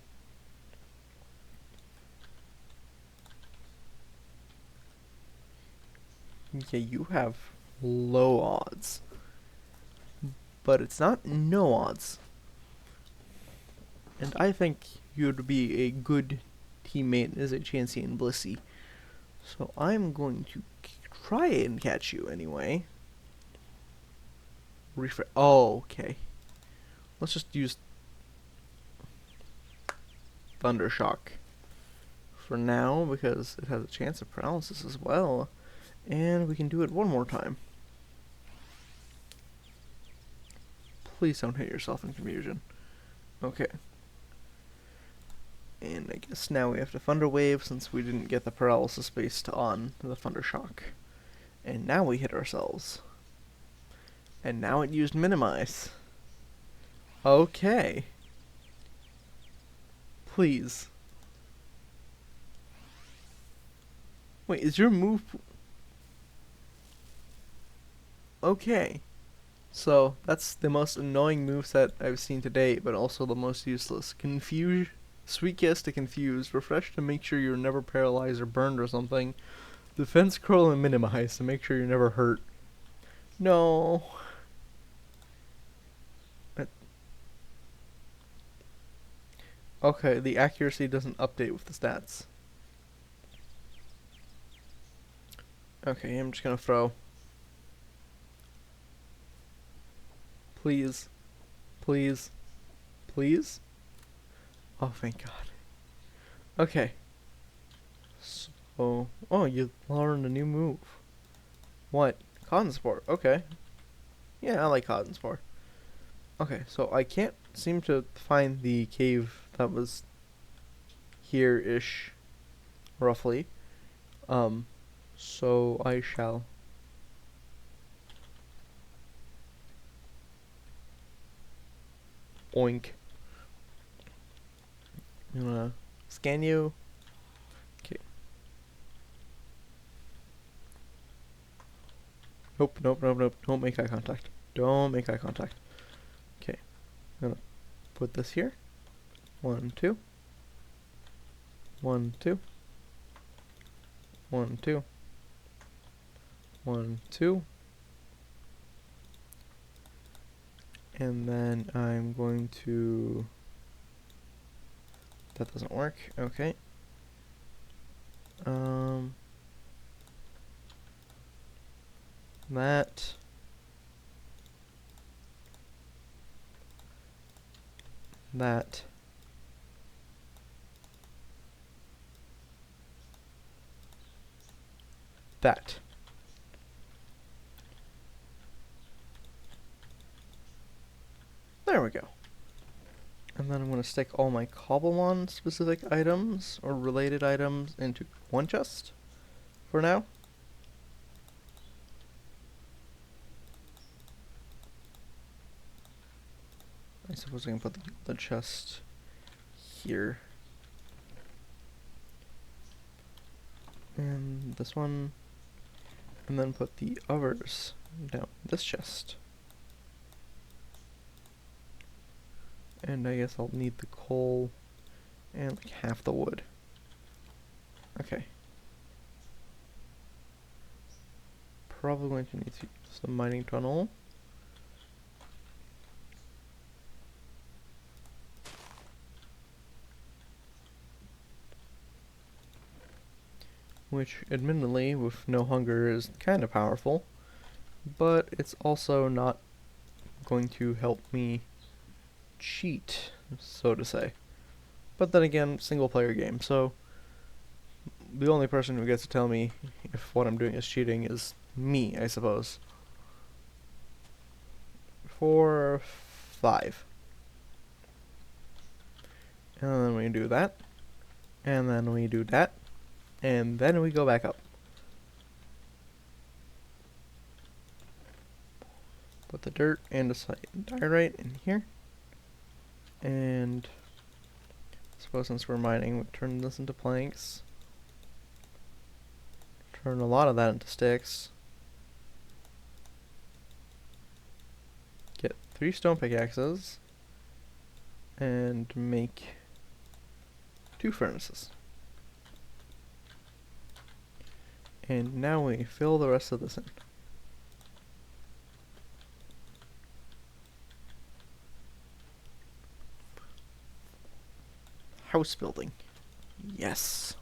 Okay, you have low odds. But it's not no odds. And I think you'd be a good teammate as a Chansey and Blissey. So I'm going to try and catch you anyway. Oh, okay. Let's just use Thundershock for now because it has a chance of paralysis as well. And we can do it one more time. Please don't hit yourself in confusion. Okay. And I guess now we have to Thunder Wave since we didn't get the paralysis based on the Thundershock. And now we hit ourselves. And now it used Minimize. Okay. Please. Wait, is your move... Okay. So, that's the most annoying moveset I've seen to date, but also the most useless. Confuse... Sweet Kiss to confuse. Refresh to make sure you're never paralyzed or burned or something. Defense curl and minimize to make sure you're never hurt. No. Okay, the accuracy doesn't update with the stats. Okay, I'm just gonna throw. Please. Please. Please? Oh, thank God. Okay. So, oh, you learned a new move. What? Cotton Sport. Okay. Yeah, I like Cotton Sport. Okay, so I can't seem to find the cave that was here-ish, roughly. So I shall oink. I'm gonna scan you. Okay. Nope, nope, nope, nope. Don't make eye contact. Don't make eye contact. Okay. I'm gonna put this here. 1, 2. 1, 2. 1, 2. 1, 2. And then I'm going to... That doesn't work. Okay. That. That. That. There we go. And then I'm going to stick all my Cobblemon specific items or related items into one chest for now. I suppose I can put the chest here. And this one. And then put the others down this chest. And I guess I'll need the coal and like half the wood. Okay. Probably going to need to use the mining tunnel. Which, admittedly, with no hunger is kind of powerful, but it's also not going to help me cheat, so to say. But then again, single player game, so the only person who gets to tell me if what I'm doing is cheating is me, I suppose. 4, 5. And then we do that. And then we do that. And then we go back up. Put the dirt and the diorite in here. And I suppose since we're mining, we'll turn this into planks. Turn a lot of that into sticks. Get 3 stone pickaxes. And make 2 furnaces. And now we fill the rest of this in. House building. Yes.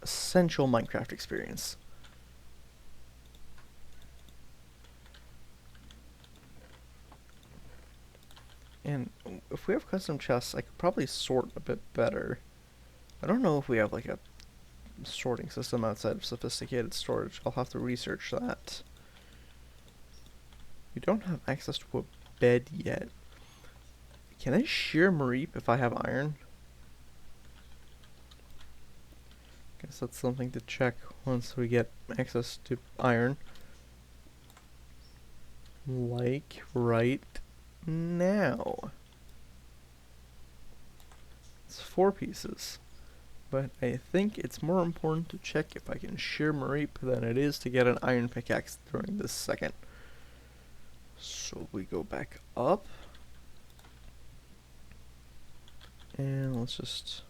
Essential Minecraft experience. And if we have custom chests, I could probably sort a bit better. I don't know if we have like a sorting system outside of sophisticated storage. I'll have to research that. We don't have access to a bed yet. Can I shear Mareep if I have iron? Guess that's something to check once we get access to iron. Like right now. It's 4 pieces. But I think it's more important to check if I can shear Mareep than it is to get an iron pickaxe during this second. So we go back up. And let's just...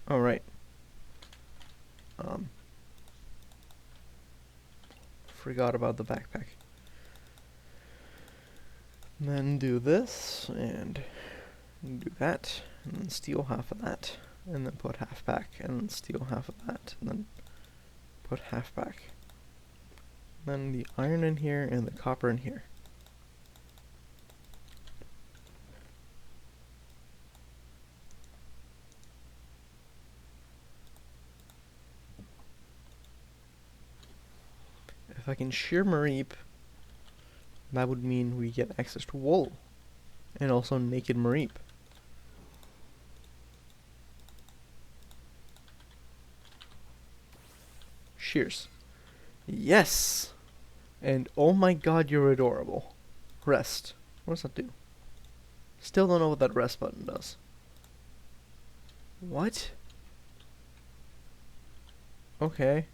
Oh, right. Forgot about the backpack. And then do this, and do that, and then steal half of that. And then put half back, and then steal half of that, and then put half back. Then the iron in here, and the copper in here. If I can shear Mareep, that would mean we get access to wool, and also naked Mareep. Shears. Yes! And oh my god, you're adorable. Rest. What does that do? Still don't know what that rest button does. What? Okay.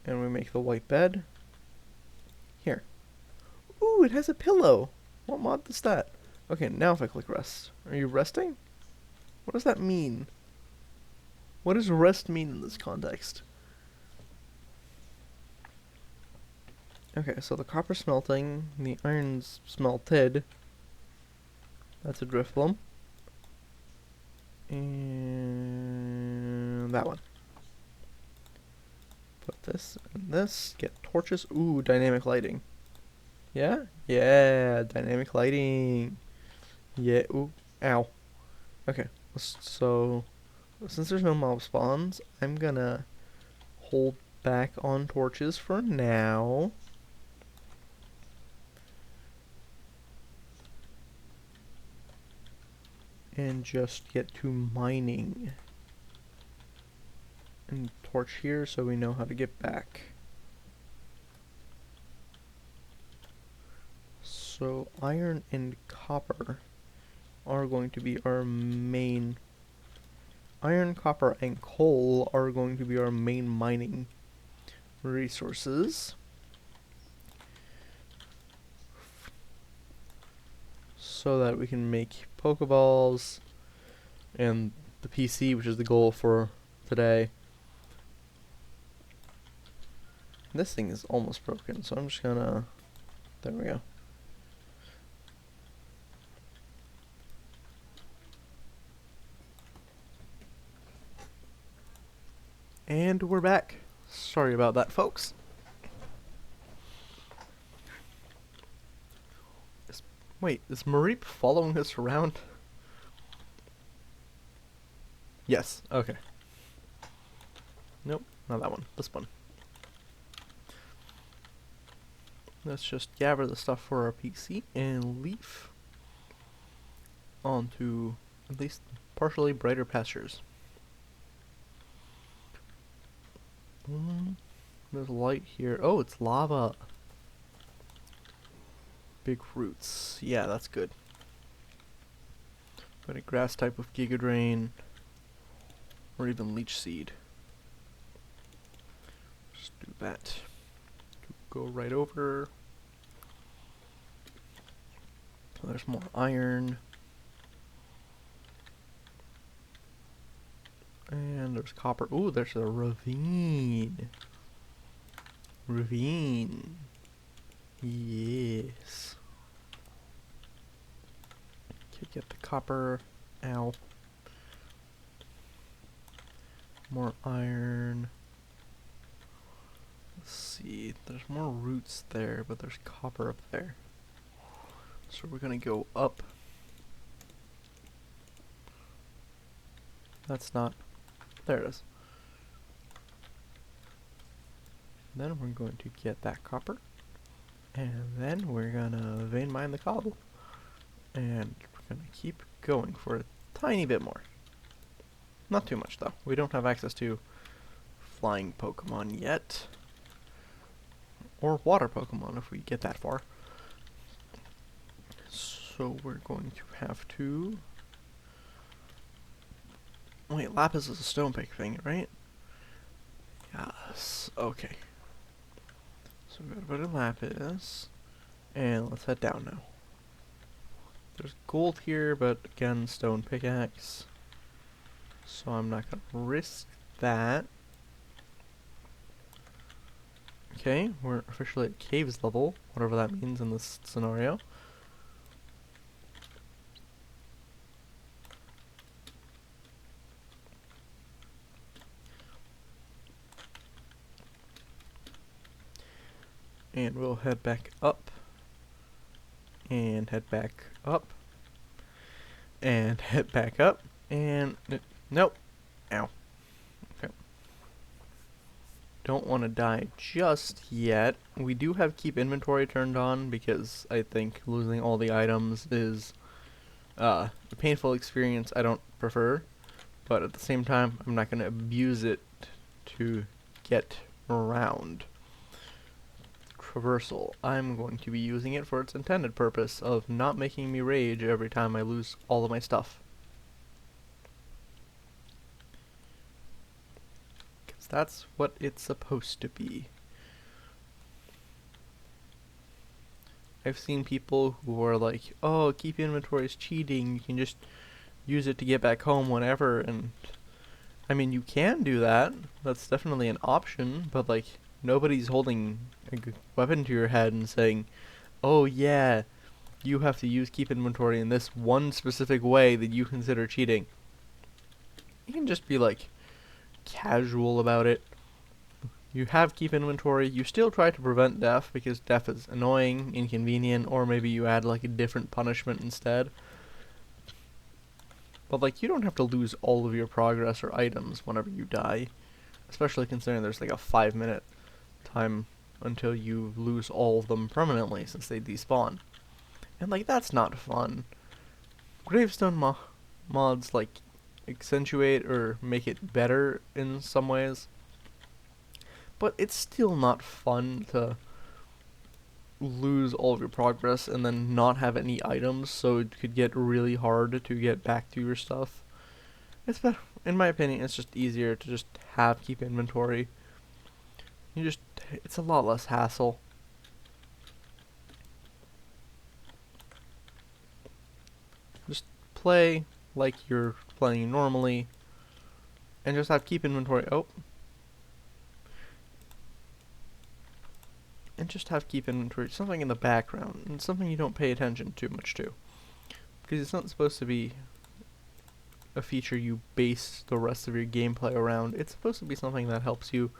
And we make the white bed. Here. Ooh, it has a pillow! What mod is that? Okay, now if I click rest. Are you resting? What does that mean? What does rest mean in this context? Okay, so the copper smelting, the iron's smelted. That's a drift bloom. And that one. Put this and this. Get torches. Ooh, dynamic lighting. Yeah? Yeah, dynamic lighting. Yeah, ooh, ow. Okay, so since there's no mob spawns, I'm gonna hold back on torches for now. And just get to mining. And torch here so we know how to get back. So iron and copper are going to be our main... Iron, copper, and coal are going to be our main mining resources. so that we can make Pokeballs and the PC, which is the goal for today. This thing is almost broken, so I'm just gonna... There we go. And we're back. Sorry about that, folks. Wait, is Mareep following us around? Yes, okay. Nope, not that one. This one. Let's just gather the stuff for our PC and leave onto at least partially brighter pastures. There's light here. Oh, it's lava. Big roots. Yeah, that's good. Got a grass type with Giga Drain. Or even Leech Seed. Just do that. Go right over. There's more iron. And there's copper. Ooh, there's a ravine. Ravine. Yes. Okay, get the copper. Ow. More iron. Let's see. There's more roots there, but there's copper up there. So we're gonna go up. That's not... There it is. Then we're going to get that copper. And then we're gonna vein mine the cobble. And we're gonna keep going for a tiny bit more. Not too much though. We don't have access to flying Pokemon yet. Or water Pokemon if we get that far. So we're going to have to... Wait, Lapis is a stone pick thing, right? Yes, okay. So we got a bit of Lapis. And let's head down now. There's gold here, but again, stone pickaxe. So I'm not gonna risk that. Okay, we're officially at caves level, whatever that means in this scenario. And we'll head back up. And head back up. And head back up. And... nope. Ow. Okay. Don't want to die just yet. We do have keep inventory turned on because I think losing all the items is a painful experience I don't prefer. But at the same time, I'm not going to abuse it to get around. Traversal. I'm going to be using it for its intended purpose of not making me rage every time I lose all of my stuff. Because that's what it's supposed to be. I've seen people who are like, oh, keep inventory is cheating, you can just use it to get back home whenever, and I mean, you can do that, that's definitely an option, but like, nobody's holding a weapon to your head and saying, oh yeah, you have to use keep inventory in this one specific way that you consider cheating. You can just be like casual about it. You have keep inventory, you still try to prevent death because death is annoying, inconvenient, or maybe you add like a different punishment instead. But like, you don't have to lose all of your progress or items whenever you die. Especially considering there's like a 5-minute time until you lose all of them permanently since they despawn. And like, that's not fun. Gravestone mods like accentuate or make it better in some ways, but it's still not fun to lose all of your progress and then not have any items, so it could get really hard to get back to your stuff. It's better, in my opinion, it's just easier to just have keep inventory. It's a lot less hassle. play like you're playing normally, and just have keep inventory. And just have keep inventory, something in the background, and something you don't pay attention too much to, because it's not supposed to be a feature you base the rest of your gameplay around. It's supposed to be something that helps you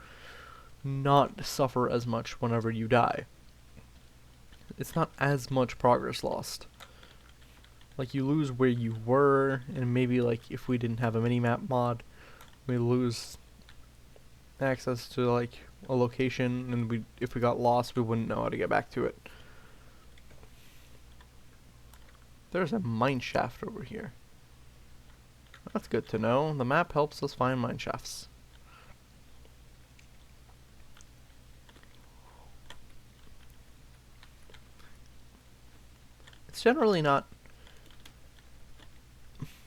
not suffer as much whenever you die. It's not as much progress lost. Like, you lose where you were, and maybe, like, if we didn't have a minimap mod, we lose access to, like, a location, and if we got lost, we wouldn't know how to get back to it. There's a mine shaft over here. That's good to know. The map helps us find mine shafts. It's generally not...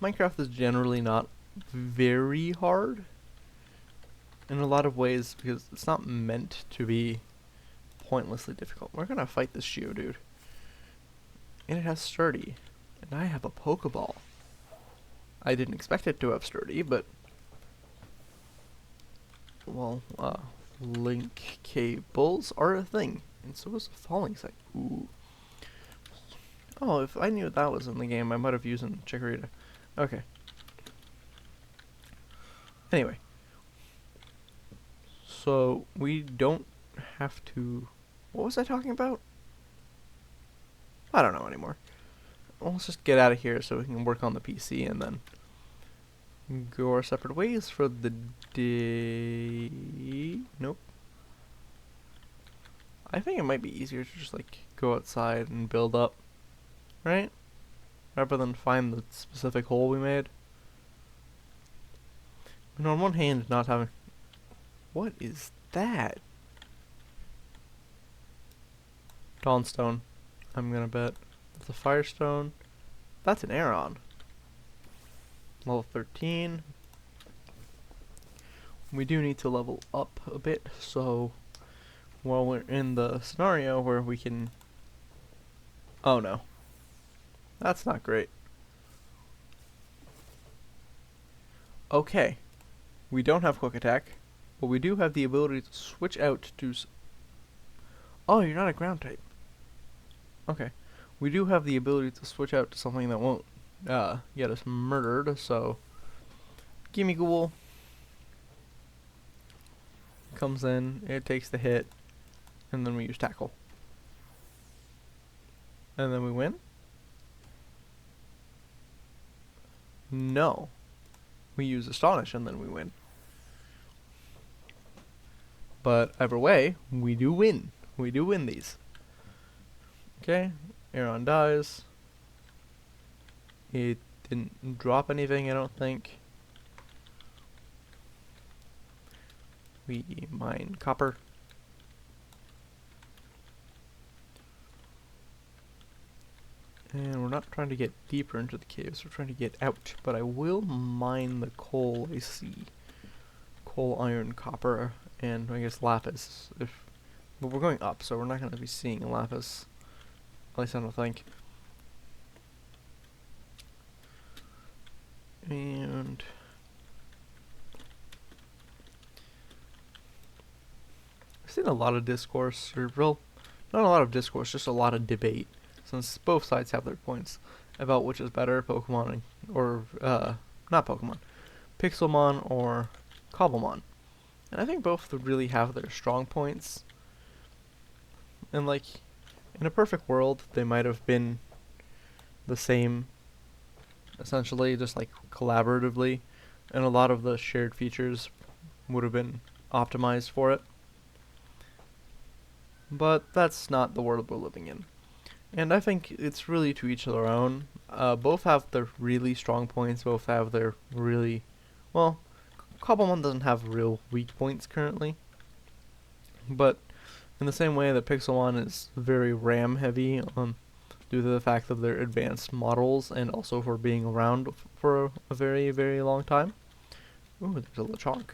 Minecraft is generally not very hard in a lot of ways, because it's not meant to be pointlessly difficult. We're gonna fight this Geodude. And it has sturdy. And I have a Pokeball. I didn't expect it to have sturdy, but... Well, link cables are a thing. And so is a falling site. Ooh. Oh, if I knew that was in the game, I might have used Chikorita. Okay. Anyway. So, we don't have to... What was I talking about? I don't know anymore. Well, let's just get out of here so we can work on the PC and then go our separate ways for the day. Nope. I think it might be easier to just, like, go outside and build up. Right? Rather than find the specific hole we made. And on one hand, not having... What is that? Dawnstone, I'm gonna bet. That's a Firestone. That's an Aeron. Level 13. We do need to level up a bit, so while we're in the scenario where we can... Oh no. That's not great. Okay. We don't have Quick Attack, but we do have the ability to switch out to... Oh, you're not a ground type. Okay. We do have the ability to switch out to something that won't get us murdered, so... Gimme Ghoul. Comes in, it takes the hit, and then we use Tackle. And then we win? No. We use Astonish and then we win. But either way, we do win. We do win these. Okay, Aeron dies. It didn't drop anything, I don't think. We mine copper. And we're not trying to get deeper into the caves, we're trying to get out. But I will mine the coal I see. Coal, iron, copper, and I guess lapis. But we're going up, so we're not going to be seeing lapis. At least I don't think. And... I've seen a lot of discourse, or well, not a lot of discourse, just a lot of debate, since both sides have their points about which is better, Pokemon or not Pokemon, Pixelmon or Cobblemon. And I think both really have their strong points. And like, in a perfect world, they might have been the same, essentially, just like collaboratively, and a lot of the shared features would have been optimized for it. But that's not the world we're living in. And I think it's really to each their own. Both have their really strong points, both have their really... Well, Cobblemon doesn't have real weak points currently. But in the same way that Pixelmon is very RAM heavy due to the fact of their advanced models and also for being around for a very, very long time. Ooh, there's a Lechonk.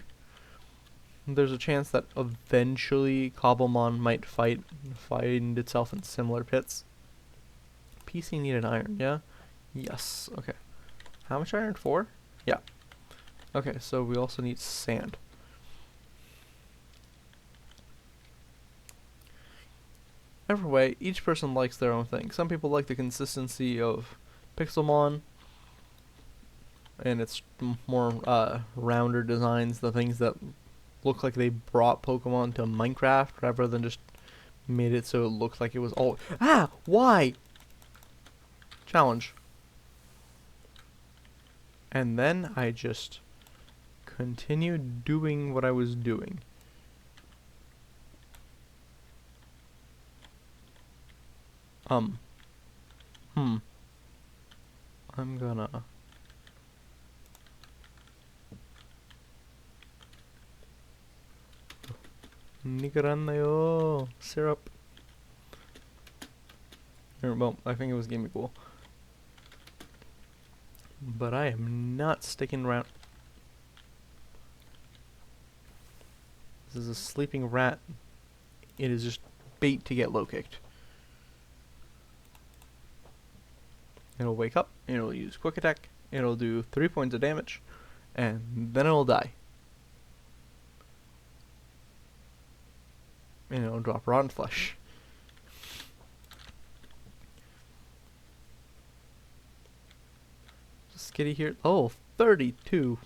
There's a chance that eventually Cobblemon might find itself in similar pits. PC needed iron, yeah? Yes, okay. How much iron? 4? Yeah. Okay, so we also need sand. Either way, each person likes their own thing. Some people like the consistency of Pixelmon, and it's more rounder designs, the things that look like they brought Pokemon to Minecraft rather than just made it so it looked like it was all... Ah! Why? Challenge. And then I just continued doing what I was doing. I'm gonna... Nigaranayo syrup. Well, I think it was Gimme Cool. But I am not sticking around. This is a sleeping rat. It is just bait to get low kicked. It'll wake up, it'll use quick attack, it'll do 3 points of damage, and then it'll die. And it'll drop rotten flesh. Skitty here. Oh, 32.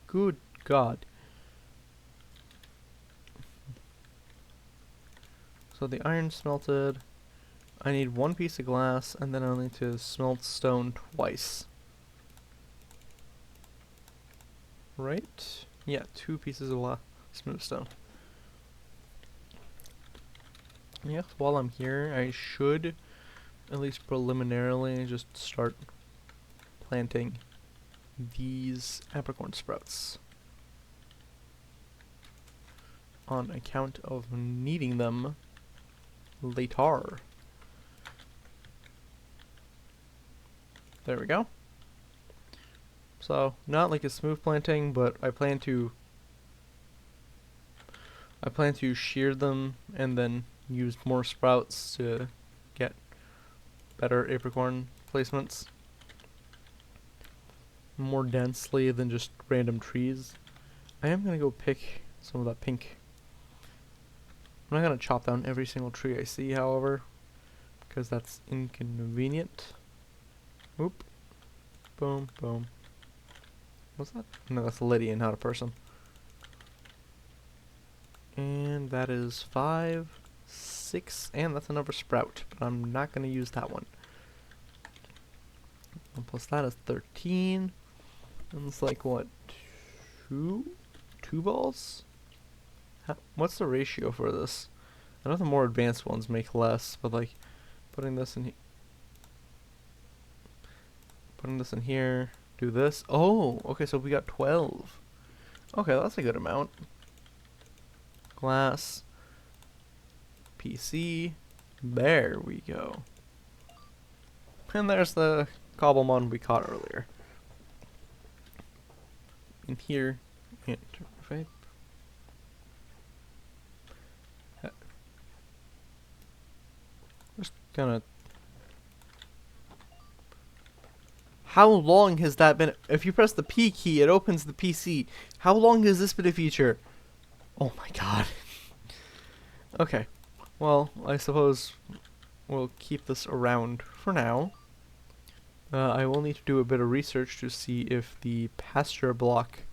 Good God. So the iron smelted. I need 1 piece of glass, and then I'll need to smelt stone twice. Right? Yeah, 2 pieces of smooth stone. Yeah, while I'm here, I should, at least preliminarily, just start planting these apricorn sprouts. On account of needing them later. There we go. So, not like a smooth planting, but I plan to shear them and then use more sprouts to get better apricorn placements. More densely than just random trees. I am gonna go pick some of that pink. I'm not gonna chop down every single tree I see, however, because that's inconvenient. Oop. Boom, boom. What's that? No, that's Lydia, not a person. And that is 5, 6, and that's another sprout, but I'm not gonna use that one. And plus that is 13. And it's like, what, 2 balls? What's the ratio for this? I know the more advanced ones make less, but like, putting this in here, do this. Oh, okay, so we got 12. Okay, that's a good amount. Glass. PC. There we go. And there's the Cobblemon we caught earlier. In here, and right. Just gonna. How long has that been? If you press the P key, it opens the PC. How long has this been a feature? Oh my God. Okay. Well, I suppose we'll keep this around for now. I will need to do a bit of research to see if the pasture block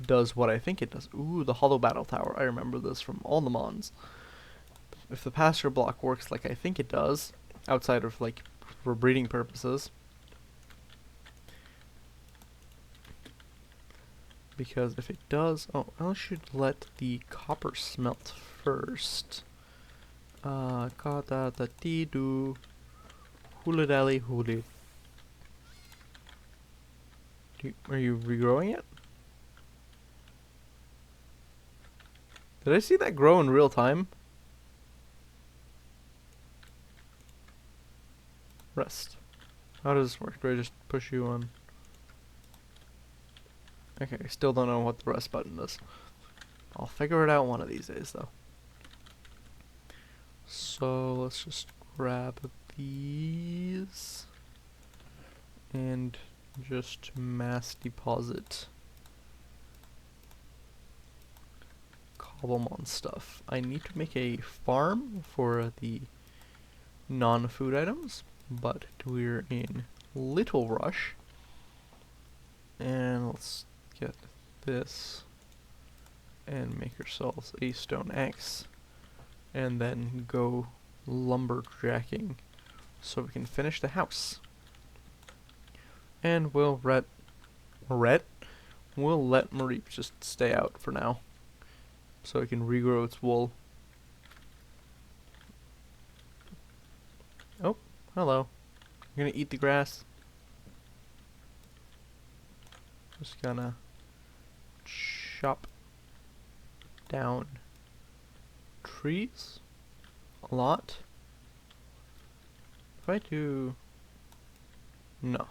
does what I think it does. Ooh, the hollow battle tower. I remember this from all the mons. If the pasture block works like I think it does, outside of like for breeding purposes, because if it does, oh, I should let the copper smelt first. Kata tatidu huladali huli. Are you regrowing it? Did I see that grow in real time? Rest. How does this work? Do I just push you on? Okay, I still don't know what the rest button does. I'll figure it out one of these days, though. So let's just grab these. And just mass deposit Cobblemon stuff. I need to make a farm for the non-food items, but we're in little rush. And let's get this and make ourselves a stone axe, and then go lumberjacking so we can finish the house. And we'll let Marie just stay out for now so it can regrow its wool. Oh, hello. You're gonna eat the grass? Just gonna chop down trees a lot. If I do... No.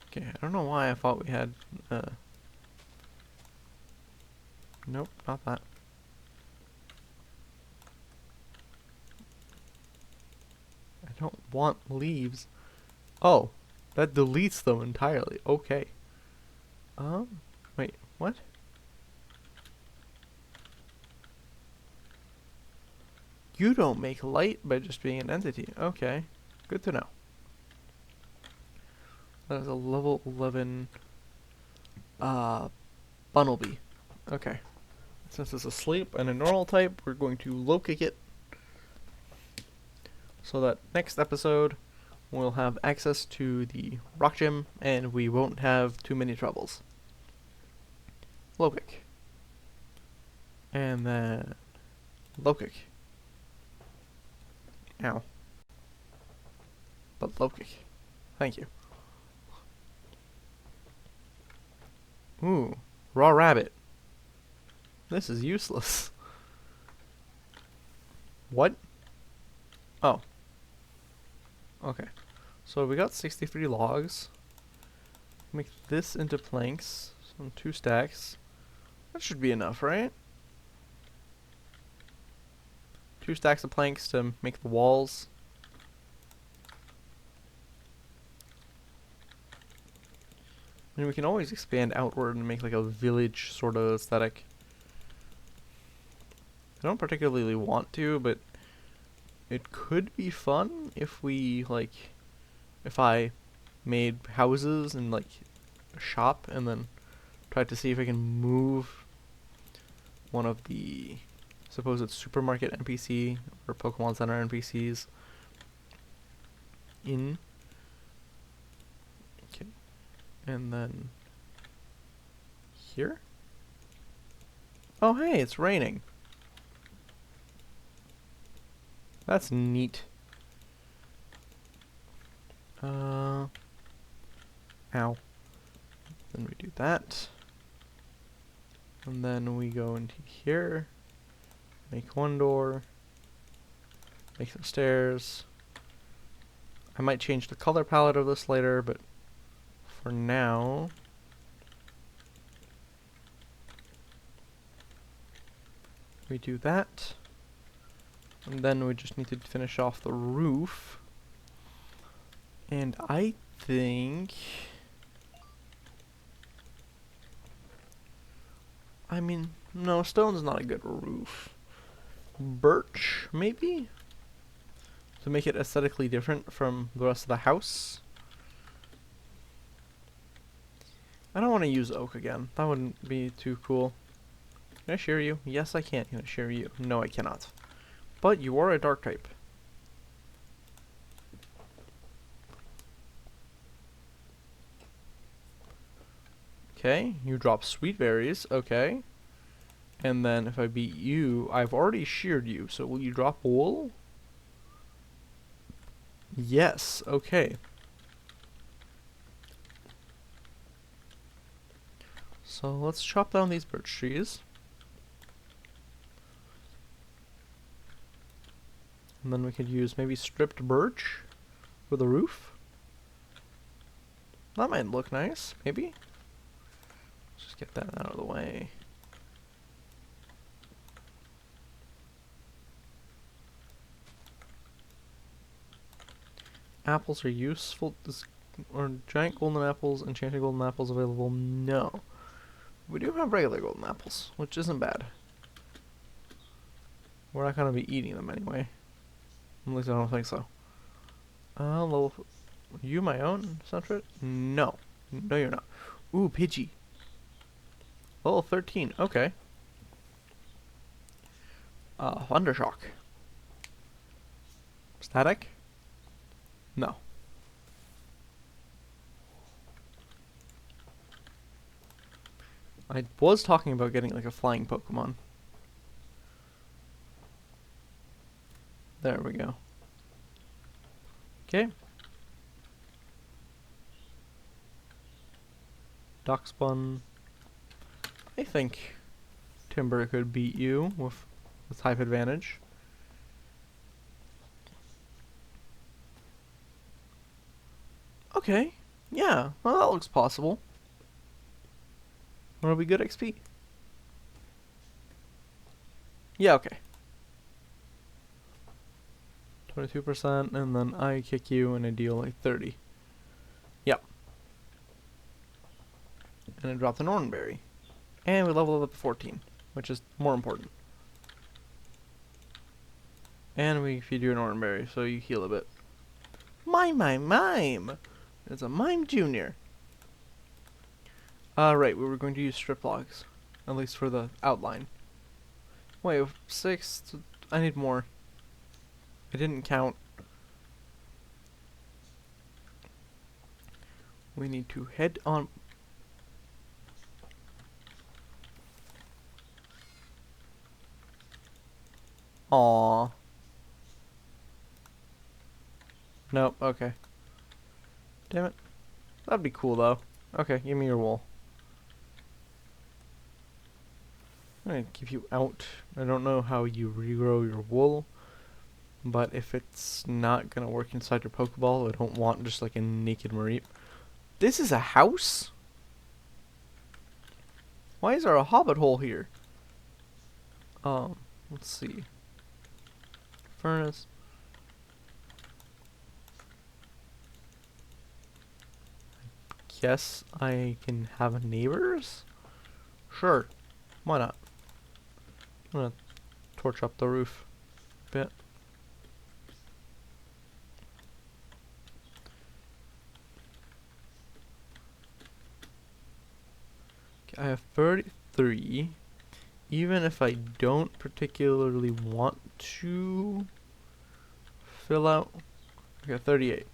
Okay, I don't know why I thought we had, nope, not that. I don't want leaves. Oh, that deletes them entirely. Okay. Wait, what? You don't make light by just being an entity. Okay, good to know. That is a level 11 Bunnelby. Okay. Since it's asleep and a normal type, we're going to low kick it so that next episode we'll have access to the rock gym and we won't have too many troubles. Low kick. And then low kick. Ow. But low kick. Thank you. Ooh, raw rabbit. This is useless. What? Oh. Okay. So we got 63 logs. Make this into planks. Some 2 stacks. That should be enough, right? 2 stacks of planks to make the walls. And we can always expand outward and make like a village sort of aesthetic. I don't particularly want to, but it could be fun if we if I made houses and like a shop and then tried to see if I can move one of the supposed supermarket NPC or Pokemon Center NPCs in. Okay. And then here? Oh hey, it's raining. That's neat. Ow. Then we do that. And then we go into here. Make 1 door. Make some stairs. I might change the color palette of this later, but for now... we do that. And then we just need to finish off the roof. And I think... I mean, no, stone's not a good roof. Birch, maybe? To make it aesthetically different from the rest of the house. I don't want to use oak again. That wouldn't be too cool. Can I share you? Yes, I can. Can I share you? No, I cannot. But you are a dark type. Okay, you drop sweet berries. Okay. And then if I beat you, I've already sheared you. So will you drop wool? Yes. Okay. So let's chop down these birch trees. And then we could use maybe stripped birch for the roof. That might look nice, maybe. Let's just get that out of the way. apples are useful. Or giant golden apples, enchanted golden apples available? No. We do have regular golden apples, which isn't bad. We're not gonna be eating them anyway. At least I don't think so. Level. You my own, Sunfrit? No. No, you're not. Ooh, Pidgey. Level 13. Okay. Thundershock. Static? No. I was talking about getting like a flying Pokemon. There we go. Okay. Darkspun. I think Timber could beat you with type advantage. Okay. Yeah. Well, that looks possible. That'll be good XP. Yeah, okay. 22%, and then I kick you and I deal like 30. Yep. And I drop the Nornberry. And we level it up to 14, which is more important. And we feed you an Nornberry, so you heal a bit. Mime! It's a Mime Junior. Right, we were going to use strip logs. At least for the outline. Wait, 6? I need more. I didn't count. We need to head on. Aww. Nope, okay. Damn it. That'd be cool though. Okay, give me your wool. I'm gonna keep you out. I don't know how you regrow your wool, but if it's not gonna work inside your Pokeball, I don't want just like a naked Mareep. This is a house? Why is there a hobbit hole here? Let's see. Furnace. Guess I can have neighbors? Sure. Why not? I'm gonna torch up the roof a bit. Okay, I have 33. Even if I don't particularly want to fill out. Okay, 38.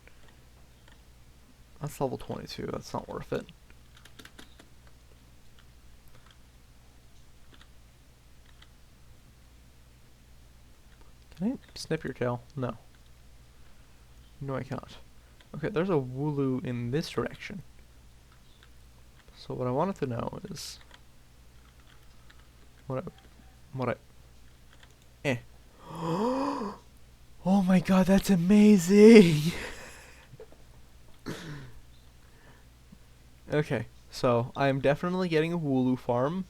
That's level 22. That's not worth it. Can I snip your tail? No. No, I cannot. Okay, there's a Wooloo in this direction. So what I wanted to know is Oh my god, that's amazing! Okay, so I'm definitely getting a Wooloo farm.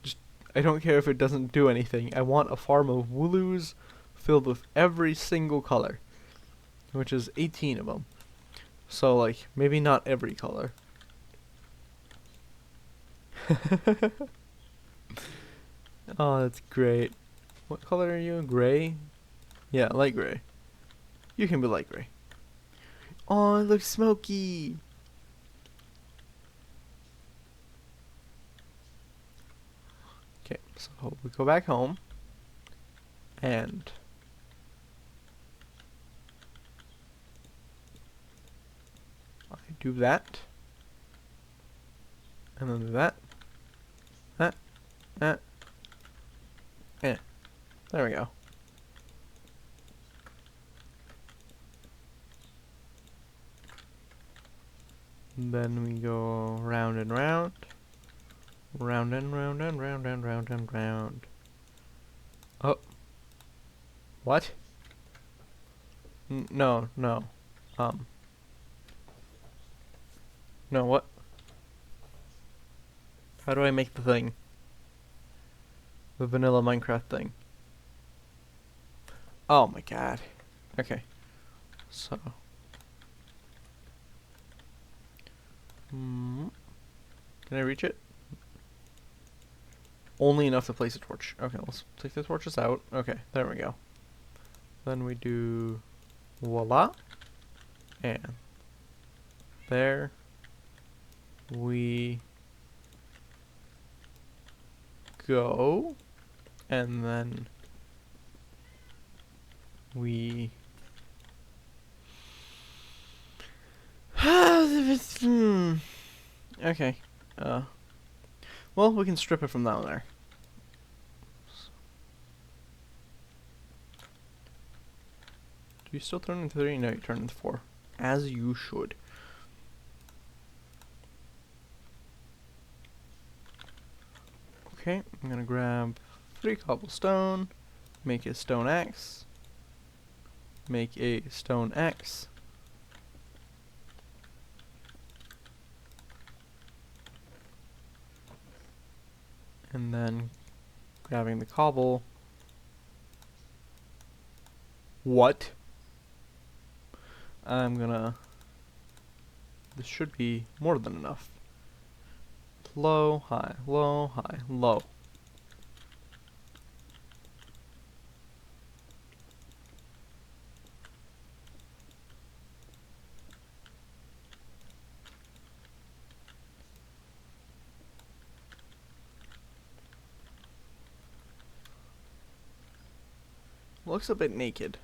Just, I don't care if it doesn't do anything. I want a farm of Wooloos filled with every single color, which is 18 of them. So, like, maybe not every color. Oh, that's great. What color are you? Gray? Yeah, light gray. You can be light gray. Oh, it looks smoky! Okay, so we go back home. And I do that. And then do that. There we go. Then we go round and round. Round and round and round and round and round. Oh. What? No. No, what? How do I make the thing? The vanilla Minecraft thing. Oh my god. Okay. So, Can I reach it? Only enough to place a torch. Okay, let's take the torches out. Okay, there we go. Then we do voila. And there we go. And then we okay. Well, we can strip it from down there. Do you still turn into 3? No, you turn into 4. As you should. Okay, I'm gonna grab 3 cobblestone, make a stone axe, make a stone axe, and then grabbing the cobble. What? This should be more than enough. Low, high, low, high, low. Looks a bit naked.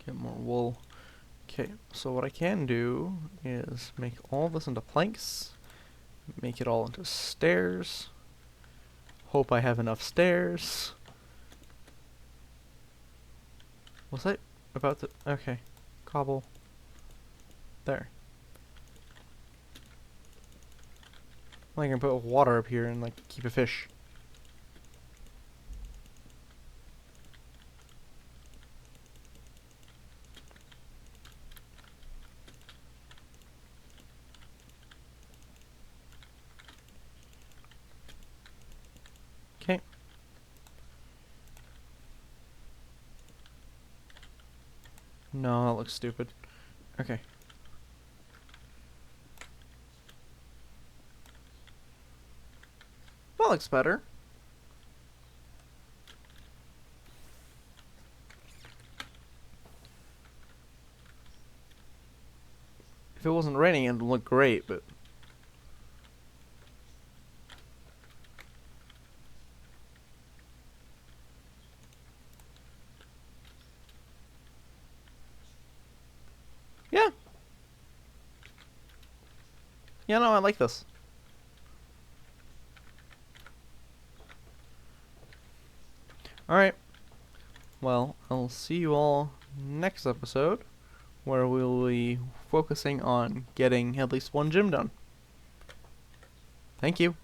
Get more wool. Okay, so what I can do is make all this into planks, make it all into stairs. Hope I have enough stairs. Was I about to? Okay, cobble. There. I can put water up here and like keep a fish. Okay. No, that looks stupid. Okay. That looks better. If it wasn't raining, it'd look great, but... yeah. Yeah, no, I like this. Alright. Well, I'll see you all next episode, where we'll be focusing on getting at least one gym done. Thank you.